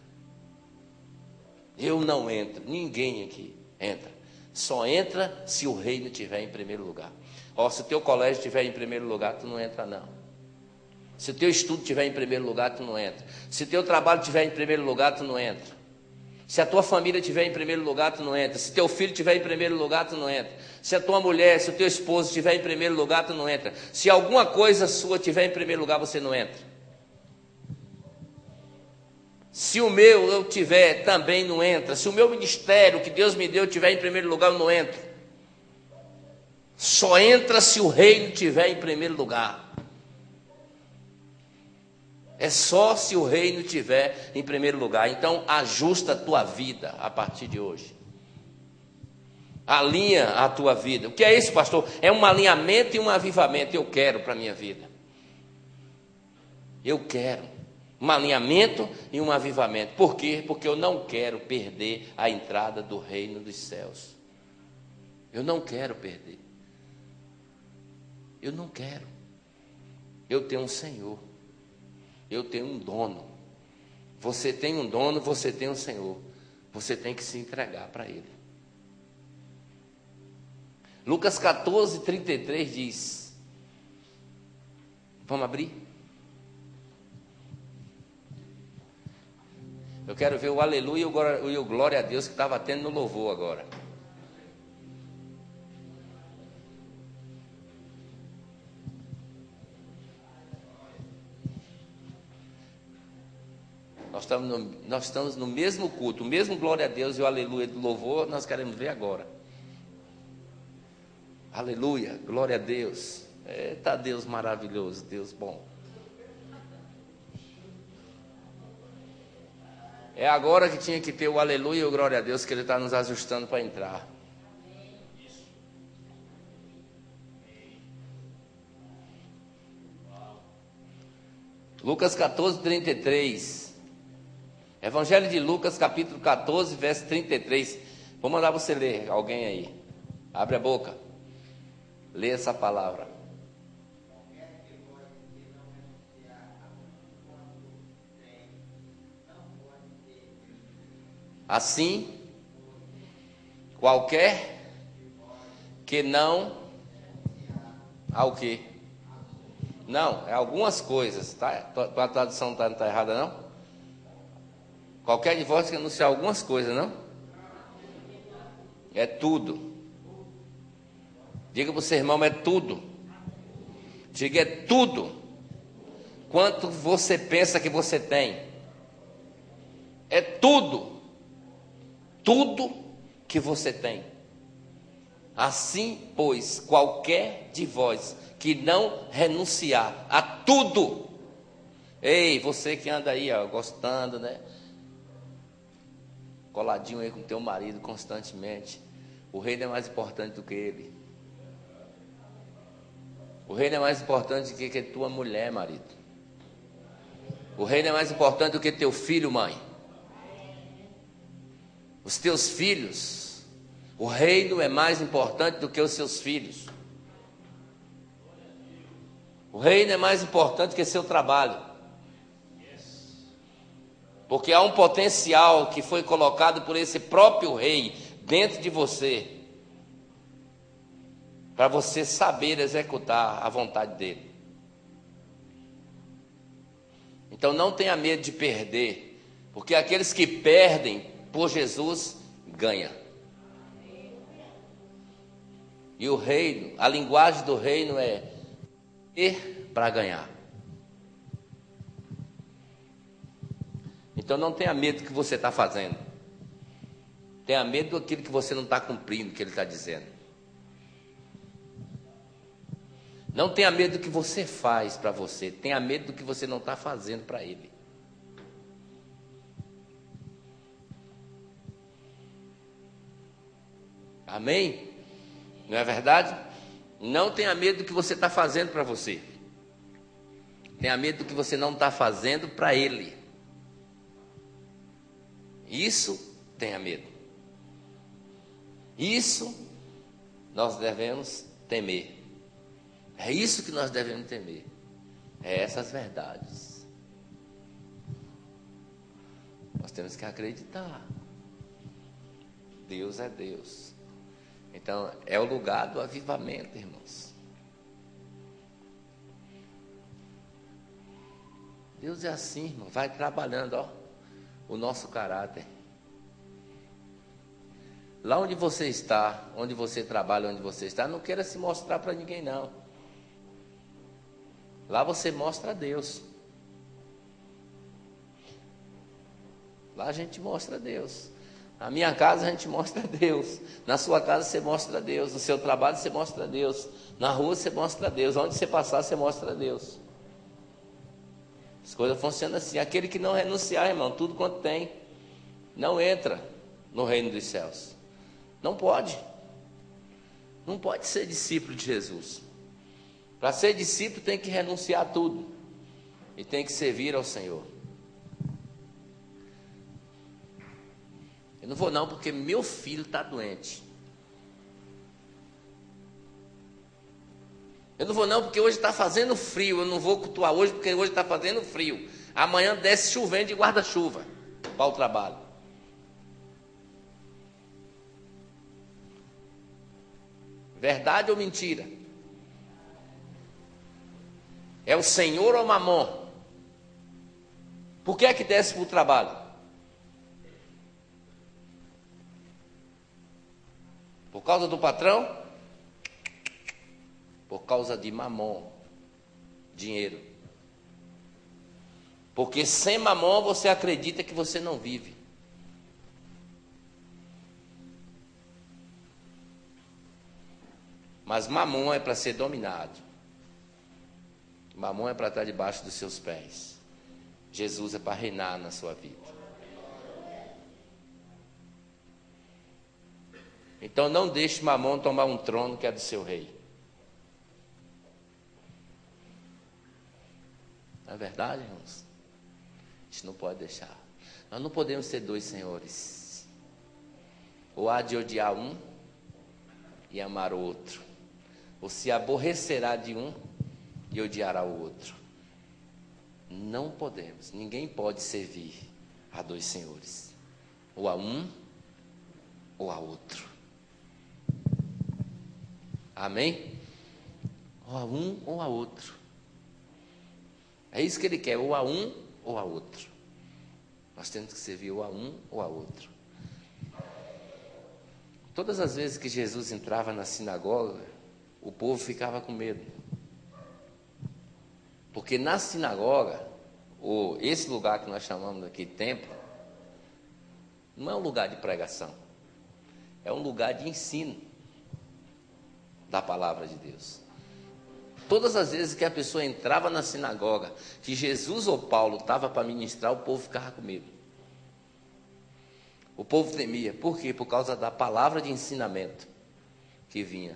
Eu não entro, ninguém aqui entra. Só entra se o reino estiver em primeiro lugar. Ó, se o teu colégio estiver em primeiro lugar, tu não entra não. Se o teu estudo estiver em primeiro lugar, tu não entra. Se o teu trabalho estiver em primeiro lugar, tu não entra. Se a tua família estiver em primeiro lugar, tu não entra. Se teu filho estiver em primeiro lugar, tu não entra. Se a tua mulher, se o teu esposo estiver em primeiro lugar, tu não entra. Se alguma coisa sua estiver em primeiro lugar, você não entra. Se o meu eu tiver, também não entra. Se o meu ministério que Deus me deu tiver em primeiro lugar, eu não entro. Só entra se o reino estiver em primeiro lugar. É só se o reino estiver em primeiro lugar. Então, ajusta a tua vida a partir de hoje. Alinha a tua vida. O que é isso, pastor? É um alinhamento e um avivamento. Eu quero para a minha vida. Eu quero um alinhamento e um avivamento. Por quê? Porque eu não quero perder a entrada do reino dos céus. Eu não quero perder. Eu não quero. Eu tenho um Senhor. Eu tenho um dono. Você tem um dono, você tem um Senhor. Você tem que se entregar para Ele. Lucas 14, 33 diz. Vamos abrir? Eu quero ver o aleluia e o glória a Deus que estava tendo no louvor agora. Nós estamos no mesmo culto, o mesmo glória a Deus e o aleluia do louvor, nós queremos ver agora. Aleluia, glória a Deus. Eita Deus maravilhoso, Deus bom. É agora que tinha que ter o aleluia e o glória a Deus, que Ele está nos ajustando para entrar. Lucas 14, 33. Evangelho de Lucas, capítulo 14, verso 33. Vou mandar você ler, alguém aí. Abre a boca. Lê essa palavra. Assim, qualquer que não... Ao quê? Não, é algumas coisas, tá? Tua tradução não está errada, não? Qualquer de vós que anunciar algumas coisas, não? É tudo. Diga para o seu irmão, é tudo. Diga, é tudo quanto você pensa que você tem. É tudo. Tudo que você tem. Assim, pois, qualquer de vós que não renunciar a tudo. Ei, você que anda aí, ó, gostando, né? Coladinho aí com teu marido constantemente. O reino é mais importante do que ele. O reino é mais importante do que tua mulher, marido. O reino é mais importante do que teu filho, mãe. Os teus filhos. O reino é mais importante do que os seus filhos. O reino é mais importante do que seu trabalho. Porque há um potencial que foi colocado por esse próprio rei dentro de você, para você saber executar a vontade dele. Então não tenha medo de perder, porque aqueles que perdem por Jesus ganham. E o reino, a linguagem do reino é ter para ganhar. Então não tenha medo do que você está fazendo. Tenha medo daquilo que você não está cumprindo, que ele está dizendo. Não tenha medo do que você faz para você. Tenha medo do que você não está fazendo para ele. Amém? Não é verdade? Não tenha medo do que você está fazendo para você. Tenha medo do que você não está fazendo para ele. Isso, tenha medo. Isso nós devemos temer. É isso que nós devemos temer. É essas verdades. Nós temos que acreditar. Deus é Deus. Então, é o lugar do avivamento, irmãos. Deus é assim, irmão. Vai trabalhando, ó, o nosso caráter. Lá onde você está, onde você trabalha, onde você está, não queira se mostrar para ninguém, não. Lá você mostra a Deus. Lá a gente mostra a Deus. Na minha casa a gente mostra a Deus. Na sua casa você mostra a Deus. No seu trabalho você mostra a Deus. Na rua você mostra a Deus. Onde você passar você mostra a Deus. As coisas funcionam assim. Aquele que não renunciar, irmão, tudo quanto tem, não entra no reino dos céus. Não pode. Não pode ser discípulo de Jesus. Para ser discípulo tem que renunciar a tudo. E tem que servir ao Senhor. Eu não vou não, porque meu filho está doente. Eu não vou não, porque hoje está fazendo frio. Eu não vou cultuar hoje, porque hoje está fazendo frio. Amanhã desce chovendo de guarda-chuva para o trabalho. Verdade ou mentira? É o Senhor ou Mamon? Por que é que desce para o trabalho? Por causa do patrão? Por causa de Mamon, dinheiro. Porque sem Mamon você acredita que você não vive. Mas Mamon é para ser dominado. Mamon é para estar debaixo dos seus pés. Jesus é para reinar na sua vida. Então não deixe Mamon tomar um trono que é do seu rei. Não é verdade, irmãos? A gente não pode deixar. Nós não podemos ter dois senhores. Ou há de odiar um e amar o outro. Ou se aborrecerá de um e odiará o outro. Não podemos. Ninguém pode servir a dois senhores. Ou a um ou a outro. Amém? Ou a um ou a outro. É isso que ele quer, ou a um ou a outro. Nós temos que servir ou a um ou a outro. Todas as vezes que Jesus entrava na sinagoga, o povo ficava com medo. Porque na sinagoga, ou esse lugar que nós chamamos aqui de templo, não é um lugar de pregação, é um lugar de ensino da palavra de Deus. Todas as vezes que a pessoa entrava na sinagoga, que Jesus ou Paulo estava para ministrar, o povo ficava com medo. O povo temia. Por quê? Por causa da palavra de ensinamento que vinha.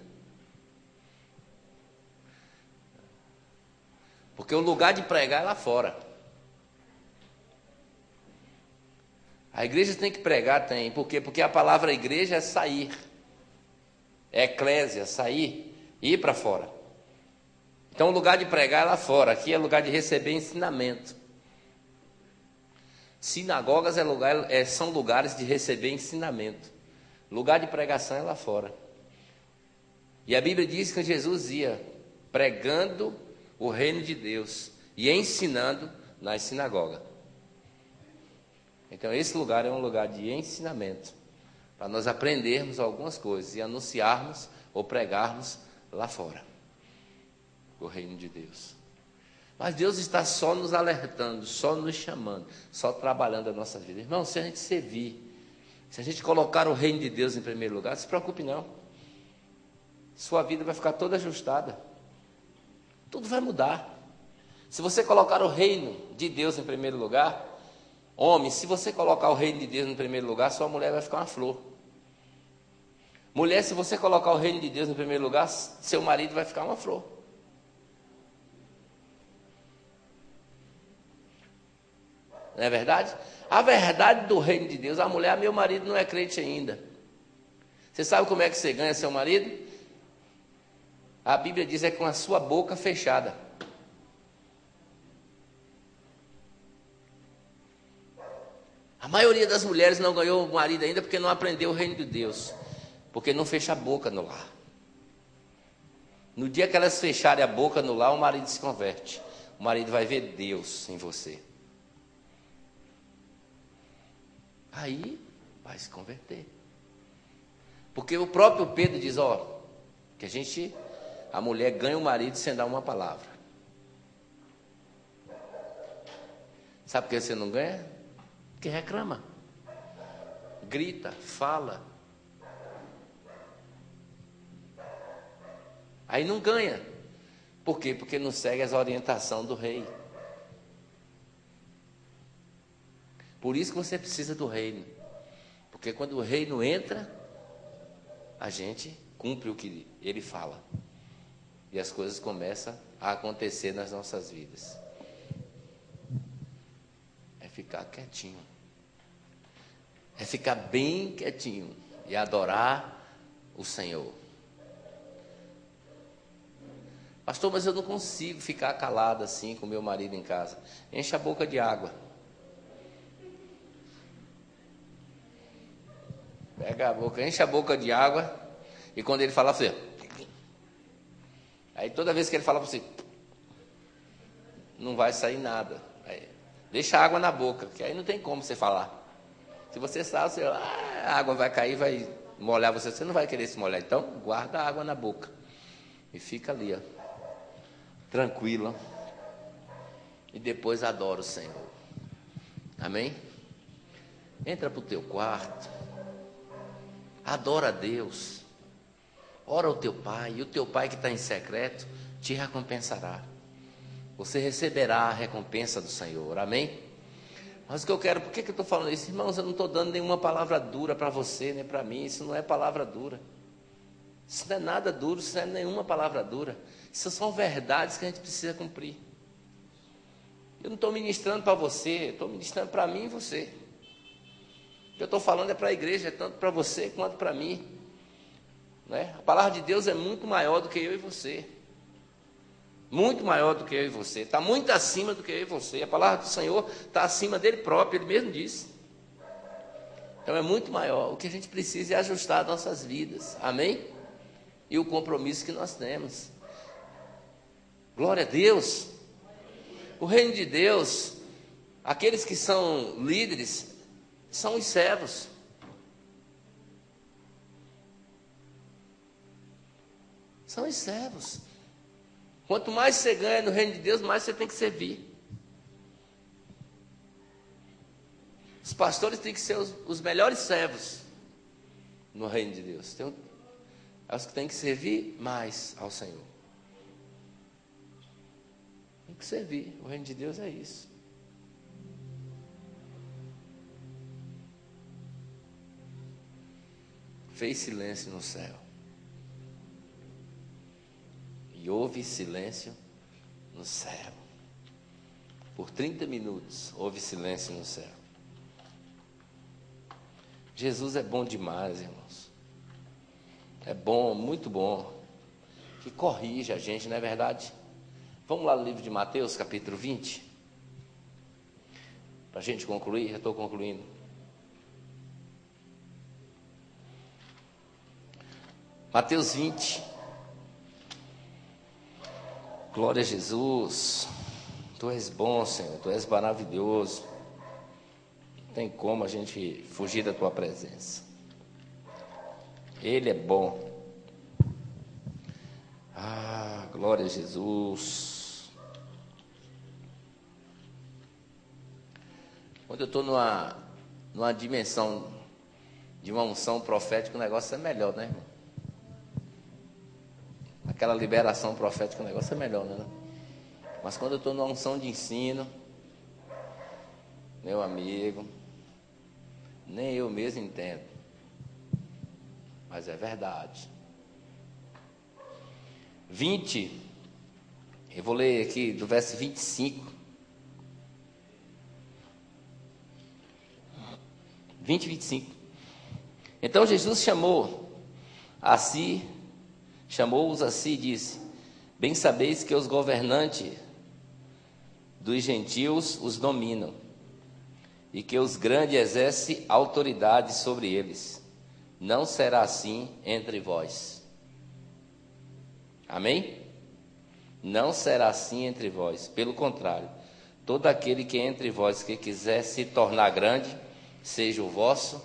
Porque o lugar de pregar é lá fora. A igreja tem que pregar, tem. Por quê? Porque a palavra igreja é sair. É eclésia, sair, ir para fora. Então o lugar de pregar é lá fora. Aqui é lugar de receber ensinamento. Sinagogas são lugares de receber ensinamento. Lugar de pregação é lá fora. E a Bíblia diz que Jesus ia pregando o reino de Deus e ensinando nas sinagogas. Então esse lugar é um lugar de ensinamento, para nós aprendermos algumas coisas e anunciarmos ou pregarmos lá fora o reino de Deus. Mas Deus está só nos alertando, só nos chamando, só trabalhando a nossa vida. Irmão, se a gente servir, se a gente colocar o reino de Deus em primeiro lugar, não se preocupe não. Sua vida vai ficar toda ajustada. Tudo vai mudar. Se você colocar o reino de Deus em primeiro lugar, homem, se você colocar o reino de Deus em primeiro lugar, sua mulher vai ficar uma flor. Mulher, se você colocar o reino de Deus em primeiro lugar, seu marido vai ficar uma flor. Não é verdade? A verdade do reino de Deus, a mulher, meu marido não é crente ainda. Você sabe como é que você ganha seu marido? A Bíblia diz é com a sua boca fechada. A maioria das mulheres não ganhou o marido ainda porque não aprendeu o reino de Deus. Porque não fecha a boca no lar. No dia que elas fecharem a boca no lar, o marido se converte. O marido vai ver Deus em você. Aí vai se converter. Porque o próprio Pedro diz, que a mulher ganha o marido sem dar uma palavra. Sabe por que você não ganha? Porque reclama. Grita, fala. Aí não ganha. Por quê? Porque não segue as orientações do rei. Por isso que você precisa do reino. Porque quando o reino entra, a gente cumpre o que ele fala. E as coisas começam a acontecer nas nossas vidas. É ficar quietinho. É ficar bem quietinho e adorar o Senhor. Pastor, mas eu não consigo ficar calado assim com meu marido em casa. Enche a boca de água. Pega a boca, enche a boca de água. E quando ele fala, você... Aí toda vez que ele fala para você... Não vai sair nada. Aí, deixa a água na boca, que aí não tem como você falar. Se você sabe, a água vai cair, vai molhar você. Você não vai querer se molhar. Então, guarda a água na boca. E fica ali, tranquila. E depois adora o Senhor. Amém? Entra para o teu quarto. Adora a Deus. Ora ao teu pai. E o teu pai que está em secreto te recompensará. Você receberá a recompensa do Senhor. Amém? Mas o que eu quero, por que eu estou falando isso? Irmãos, eu não estou dando nenhuma palavra dura para você, nem para mim. Isso não é palavra dura. Isso não é nada duro, isso não é nenhuma palavra dura. Isso são verdades que a gente precisa cumprir. Eu não estou ministrando para você, eu estou ministrando para mim e você. O que eu estou falando é para a igreja, é tanto para você quanto para mim. Né? A palavra de Deus é muito maior do que eu e você. Muito maior do que eu e você. Está muito acima do que eu e você. A palavra do Senhor está acima dele próprio, ele mesmo disse. Então é muito maior. O que a gente precisa é ajustar nossas vidas. Amém? E o compromisso que nós temos. Glória a Deus. O reino de Deus, aqueles que são líderes, são os servos. São os servos. Quanto mais você ganha no reino de Deus, mais você tem que servir. Os pastores têm que ser os melhores servos no reino de Deus. É os que têm que servir mais ao Senhor. Tem que servir. O reino de Deus é isso. Fez silêncio no céu. E houve silêncio no céu. Por 30 minutos houve silêncio no céu. Jesus é bom demais, irmãos. É bom, muito bom. Que corrige a gente, não é verdade? Vamos lá no livro de Mateus, capítulo 20. Para a gente concluir, já estou concluindo. Mateus 20. Glória a Jesus. Tu és bom, Senhor. Tu és maravilhoso. Não tem como a gente fugir da tua presença. Ele é bom. Ah, glória a Jesus. Quando eu estou numa dimensão de uma unção profética, o negócio é melhor, né, irmão? Aquela liberação profética, o negócio é melhor, né? Mas quando eu estou numa unção de ensino, meu amigo, nem eu mesmo entendo. Mas é verdade. 20, eu vou ler aqui do verso 25. 20 e 25. Então Jesus chamou-os a si e disse: bem sabeis que os governantes dos gentios os dominam, e que os grandes exercem autoridade sobre eles. Não será assim entre vós. Amém? Não será assim entre vós. Pelo contrário, todo aquele que entre vós que quiser se tornar grande, seja o vosso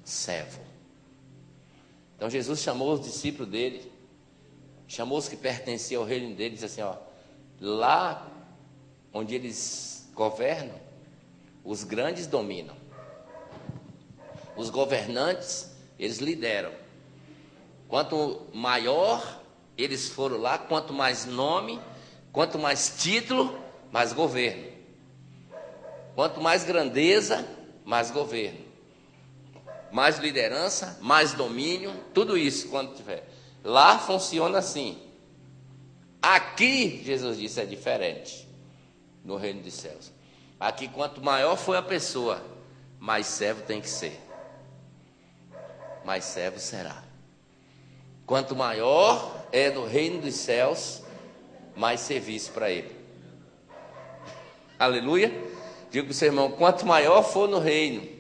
servo. Então Jesus chamou os discípulos dele, chamou os que pertenciam ao reino dele, disse assim, ó, lá onde eles governam, os grandes dominam. Os governantes, eles lideram. Quanto maior eles foram lá, quanto mais nome, quanto mais título, mais governo. Quanto mais grandeza, mais governo. Mais liderança, mais domínio, tudo isso quando tiver. Lá funciona assim. Aqui, Jesus disse, é diferente no reino dos céus. Aqui, quanto maior for a pessoa, mais servo tem que ser. Mais servo será. Quanto maior é no reino dos céus, mais serviço para ele. Aleluia. Digo para o seu irmão, quanto maior for no reino,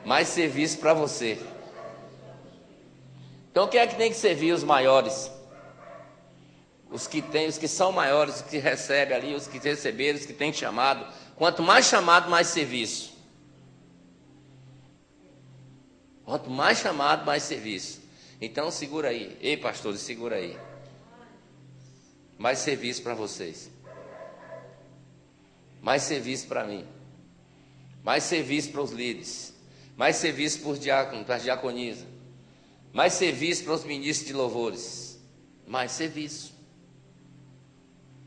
mais serviço para você. Então quem é que tem que servir? Os maiores. Os que são maiores, os que recebem ali, os que receberam, os que têm chamado. Quanto mais chamado, mais serviço. Quanto mais chamado, mais serviço. Então segura aí. Ei, pastores, segura aí. Mais serviço para vocês. Mais serviço para mim. Mais serviço para os líderes. Mais serviço para os diáconos, para as diaconisas. Mais serviço para os ministros de louvores. Mais serviço.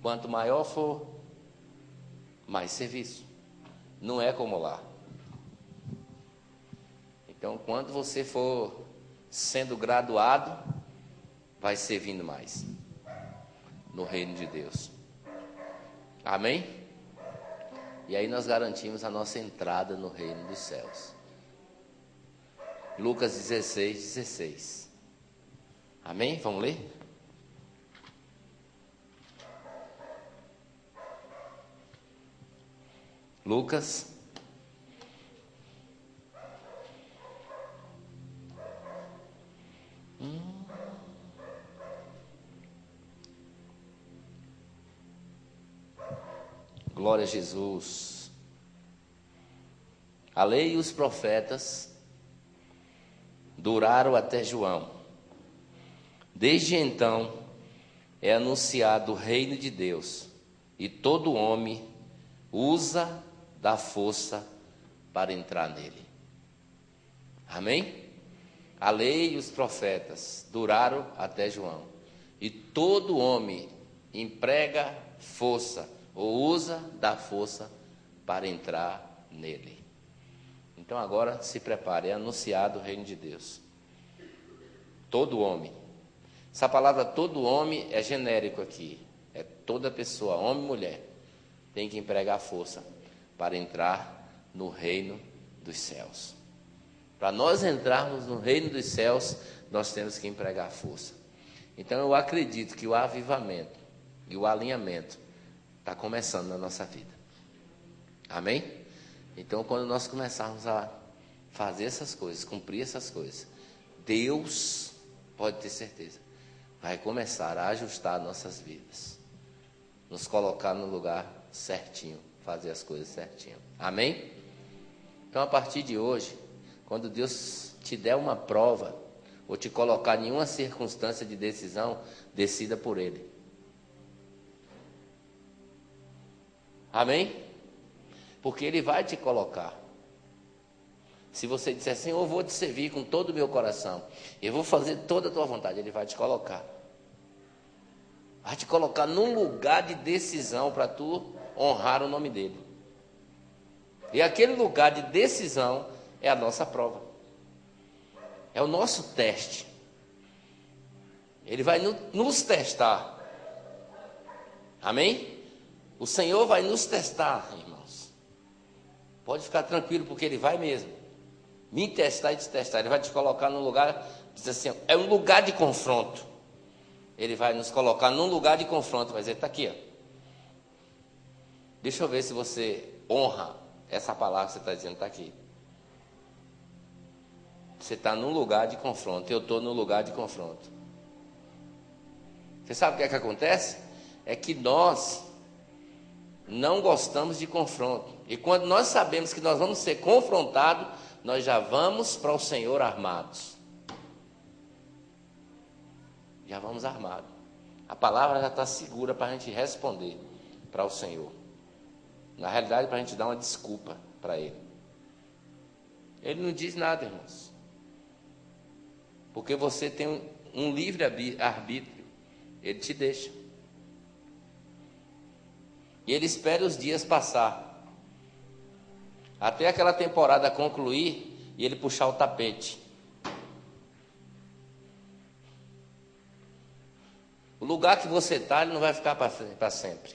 Quanto maior for, mais serviço. Não é como lá. Então, quando você for sendo graduado, vai servindo mais no reino de Deus. Amém? E aí nós garantimos a nossa entrada no reino dos céus. Lucas 16, 16. Amém? Vamos ler? Lucas. Glória a Jesus. A lei e os profetas duraram até João. Desde então é anunciado o reino de Deus, e todo homem usa da força para entrar nele. Amém? A lei e os profetas duraram até João, e todo homem emprega força ou usa da força para entrar nele. Então agora se prepare, é anunciado o reino de Deus. Todo homem. Essa palavra todo homem é genérico aqui. É toda pessoa, homem e mulher, tem que empregar força para entrar no reino dos céus. Para nós entrarmos no reino dos céus, nós temos que empregar força. Então eu acredito que o avivamento e o alinhamento está começando na nossa vida. Amém? Então quando nós começarmos a fazer essas coisas, cumprir essas coisas, Deus, pode ter certeza, vai começar a ajustar nossas vidas, nos colocar no lugar certinho, fazer as coisas certinho. Amém? Então a partir de hoje, quando Deus te der uma prova, ou te colocar em uma circunstância de decisão, decida por Ele. Amém? Porque Ele vai te colocar. Se você disser assim, eu vou te servir com todo o meu coração, eu vou fazer toda a tua vontade, Ele vai te colocar. Vai te colocar num lugar de decisão para tu honrar o nome dEle. E aquele lugar de decisão é a nossa prova. É o nosso teste. Ele vai nos testar. Amém? O Senhor vai nos testar, irmãos. Pode ficar tranquilo, porque Ele vai mesmo me testar e te testar. Ele vai te colocar num lugar, diz assim, é um lugar de confronto. Ele vai nos colocar num lugar de confronto, mas Ele está aqui, ó. Deixa eu ver se você honra essa palavra que você está dizendo, está aqui. Você está num lugar de confronto, eu estou no lugar de confronto. Você sabe o que é que acontece? É que nós não gostamos de confronto. E quando nós sabemos que nós vamos ser confrontados, nós já vamos para o Senhor armados. Já vamos armados. A palavra já está segura para a gente responder para o Senhor. Na realidade, para a gente dar uma desculpa para Ele. Ele não diz nada, irmãos. Porque você tem um livre arbítrio. Ele te deixa. E Ele espera os dias passar. Até aquela temporada concluir e Ele puxar o tapete. O lugar que você está, ele não vai ficar para sempre.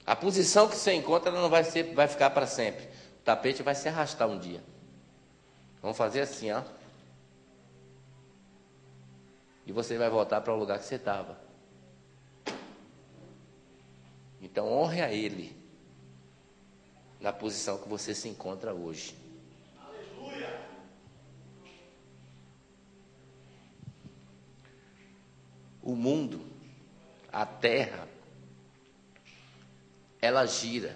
A posição que você encontra, ela não vai ficar para sempre. O tapete vai se arrastar um dia. Vamos fazer assim, ó. E você vai voltar para o lugar que você estava. Então honre a Ele na posição que você se encontra hoje. Aleluia! O mundo, a terra, ela gira.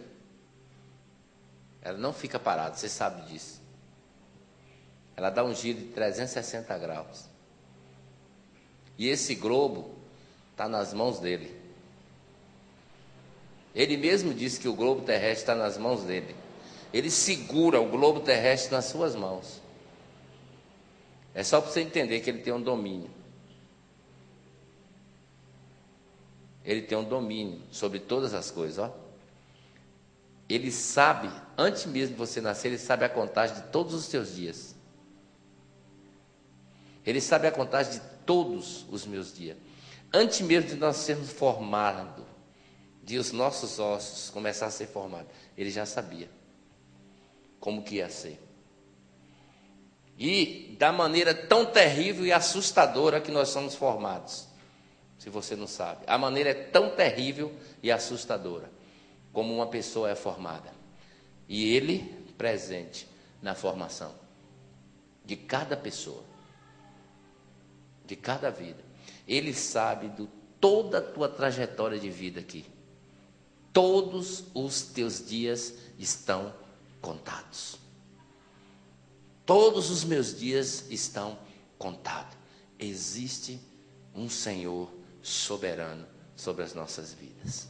Ela não fica parada, você sabe disso. Ela dá um giro de 360 graus. E esse globo está nas mãos dele. Ele mesmo disse que o globo terrestre está nas mãos dele. Ele segura o globo terrestre nas suas mãos. É só para você entender que ele tem um domínio. Ele tem um domínio sobre todas as coisas, ó. Ele sabe, antes mesmo de você nascer, Ele sabe a contagem de todos os seus dias. Ele sabe a contagem de todos os meus dias. Antes mesmo de nós sermos formados, de os nossos ossos começar a ser formados, Ele já sabia como que ia ser. E da maneira tão terrível e assustadora que nós somos formados. Se você não sabe, a maneira é tão terrível e assustadora como uma pessoa é formada. E Ele presente na formação de cada pessoa, de cada vida. Ele sabe de toda a tua trajetória de vida aqui. Todos os teus dias estão contados. Todos os meus dias estão contados. Existe um Senhor soberano sobre as nossas vidas.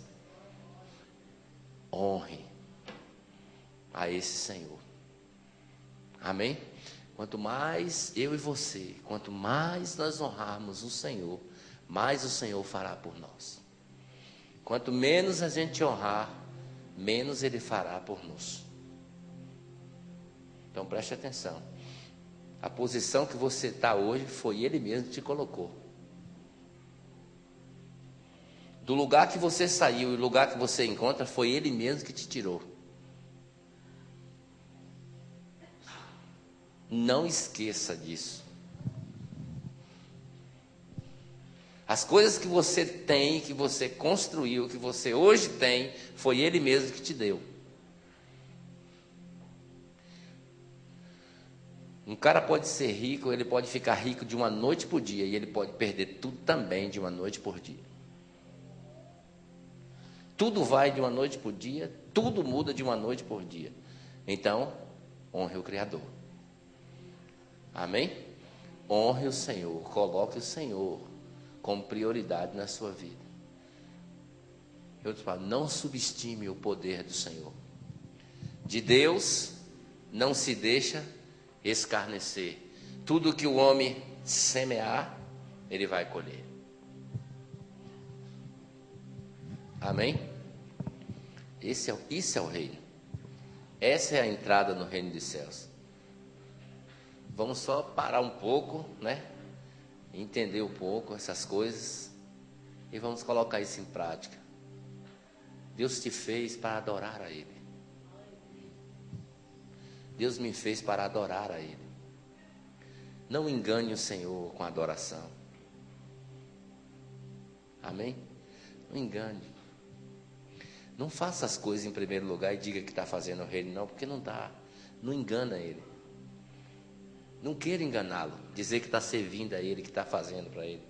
Honre a esse Senhor. Amém? Quanto mais eu e você, quanto mais nós honrarmos o Senhor, mais o Senhor fará por nós. Quanto menos a gente honrar, menos Ele fará por nós. Então preste atenção. A posição que você está hoje foi Ele mesmo que te colocou. Do lugar que você saiu e o lugar que você encontra, foi Ele mesmo que te tirou. Não esqueça disso. As coisas que você tem, que você construiu, que você hoje tem, foi Ele mesmo que te deu. Um cara pode ser rico, ele pode ficar rico de uma noite por dia, e ele pode perder tudo também de uma noite por dia. Tudo vai de uma noite por dia, tudo muda de uma noite por dia. Então, honre o Criador. Amém? Honre o Senhor, coloque o Senhor como prioridade na sua vida. Eu te falo, não subestime o poder do Senhor. De Deus não se deixa escarnecer. Tudo que o homem semear, ele vai colher. Amém? Isso é o reino. Essa é a entrada no reino dos céus. Vamos só parar um pouco, né? Entender um pouco essas coisas e vamos colocar isso em prática. Deus te fez para adorar a Ele. Deus me fez para adorar a Ele. Não engane o Senhor com adoração. Amém? Não engane. Não faça as coisas em primeiro lugar e diga que está fazendo o reino, não, porque não está. Não engana Ele. Não queira enganá-lo, dizer que está servindo a Ele, que está fazendo para Ele.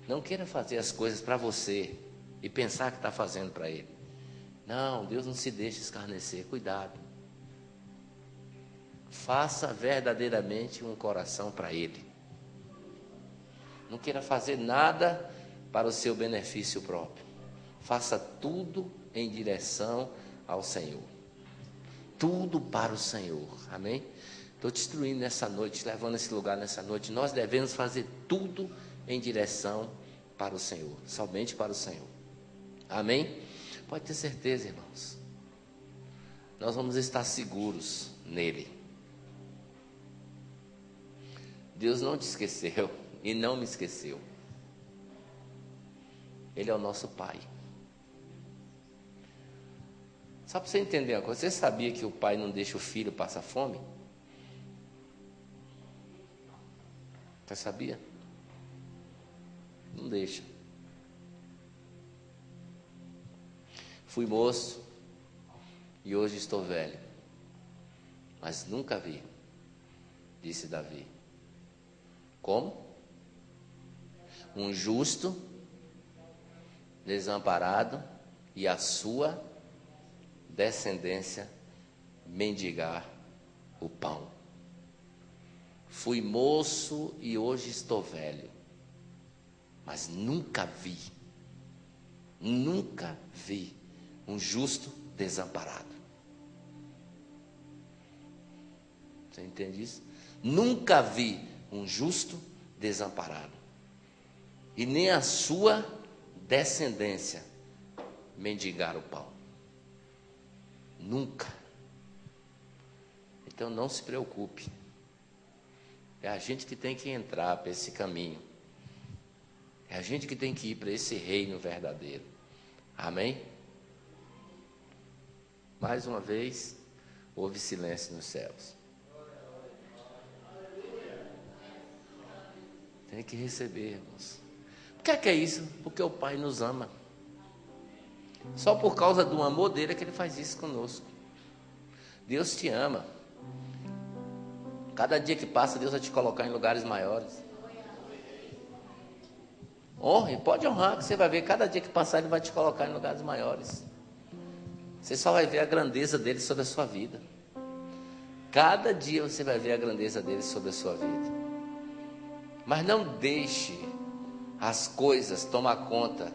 Não queira fazer as coisas para você e pensar que está fazendo para Ele. Não, Deus não se deixa escarnecer, cuidado. Faça verdadeiramente um coração para Ele. Não queira fazer nada para o seu benefício próprio. Faça tudo em direção ao Senhor. Tudo para o Senhor, amém? Estou te instruindo nessa noite, te levando a esse lugar nessa noite. Nós devemos fazer tudo em direção para o Senhor, somente para o Senhor. Amém? Pode ter certeza, irmãos. Nós vamos estar seguros nele. Deus não te esqueceu e não me esqueceu. Ele é o nosso Pai. Só para você entender uma coisa, você sabia que o pai não deixa o filho passar fome? Você sabia? Não deixa. Fui moço e hoje estou velho, mas nunca vi, disse Davi. Como? Um justo, desamparado e a sua descendência mendigar o pão. Fui moço e hoje estou velho, mas nunca vi um justo desamparado. Você entende isso? Nunca vi um justo desamparado, e nem a sua descendência mendigar o pão. Nunca. Então não se preocupe. É a gente que tem que entrar para esse caminho. É a gente que tem que ir para esse reino verdadeiro. Amém? Mais uma vez, houve silêncio nos céus. Tem que receber, irmãos. Por que é isso? Porque o Pai nos ama. Só por causa do amor dele é que ele faz isso conosco. Deus te ama. Cada dia que passa, Deus vai te colocar em lugares maiores. Honre, pode honrar, que você vai ver. Cada dia que passar, Ele vai te colocar em lugares maiores. Você só vai ver a grandeza dele sobre a sua vida. Cada dia você vai ver a grandeza dele sobre a sua vida. Mas não deixe as coisas tomar conta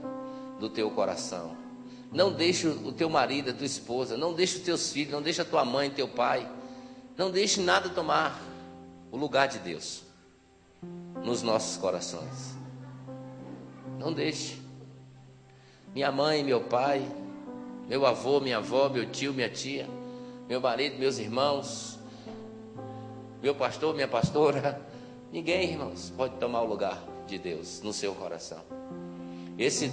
do teu coração. Não deixe o teu marido, a tua esposa, não deixe os teus filhos, não deixe a tua mãe, teu pai, não deixe nada tomar o lugar de Deus nos nossos corações. Não deixe. Minha mãe, meu pai, meu avô, minha avó, meu tio, minha tia, meu marido, meus irmãos, meu pastor, minha pastora, ninguém, irmãos, pode tomar o lugar de Deus no seu coração. Esse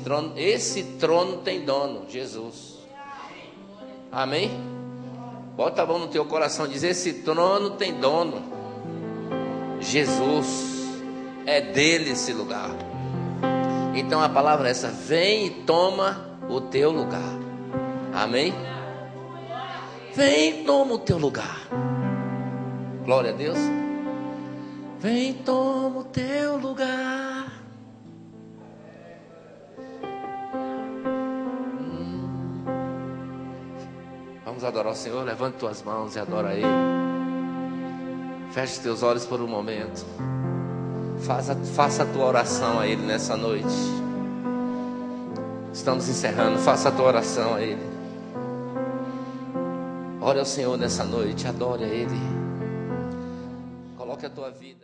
trono tem dono, Jesus. Amém? Bota a mão no teu coração e diz: esse trono tem dono, Jesus. É dele esse lugar. Então a palavra é essa: vem e toma o teu lugar. Amém? Vem e toma o teu lugar. Glória a Deus. Vem e toma o teu lugar. Vamos adorar o Senhor. Levante tuas mãos e adora Ele. Feche teus olhos por um momento. Faça a tua oração a Ele nessa noite. Estamos encerrando. Faça a tua oração a Ele. Ore ao Senhor nessa noite. Adore a Ele. Coloque a tua vida.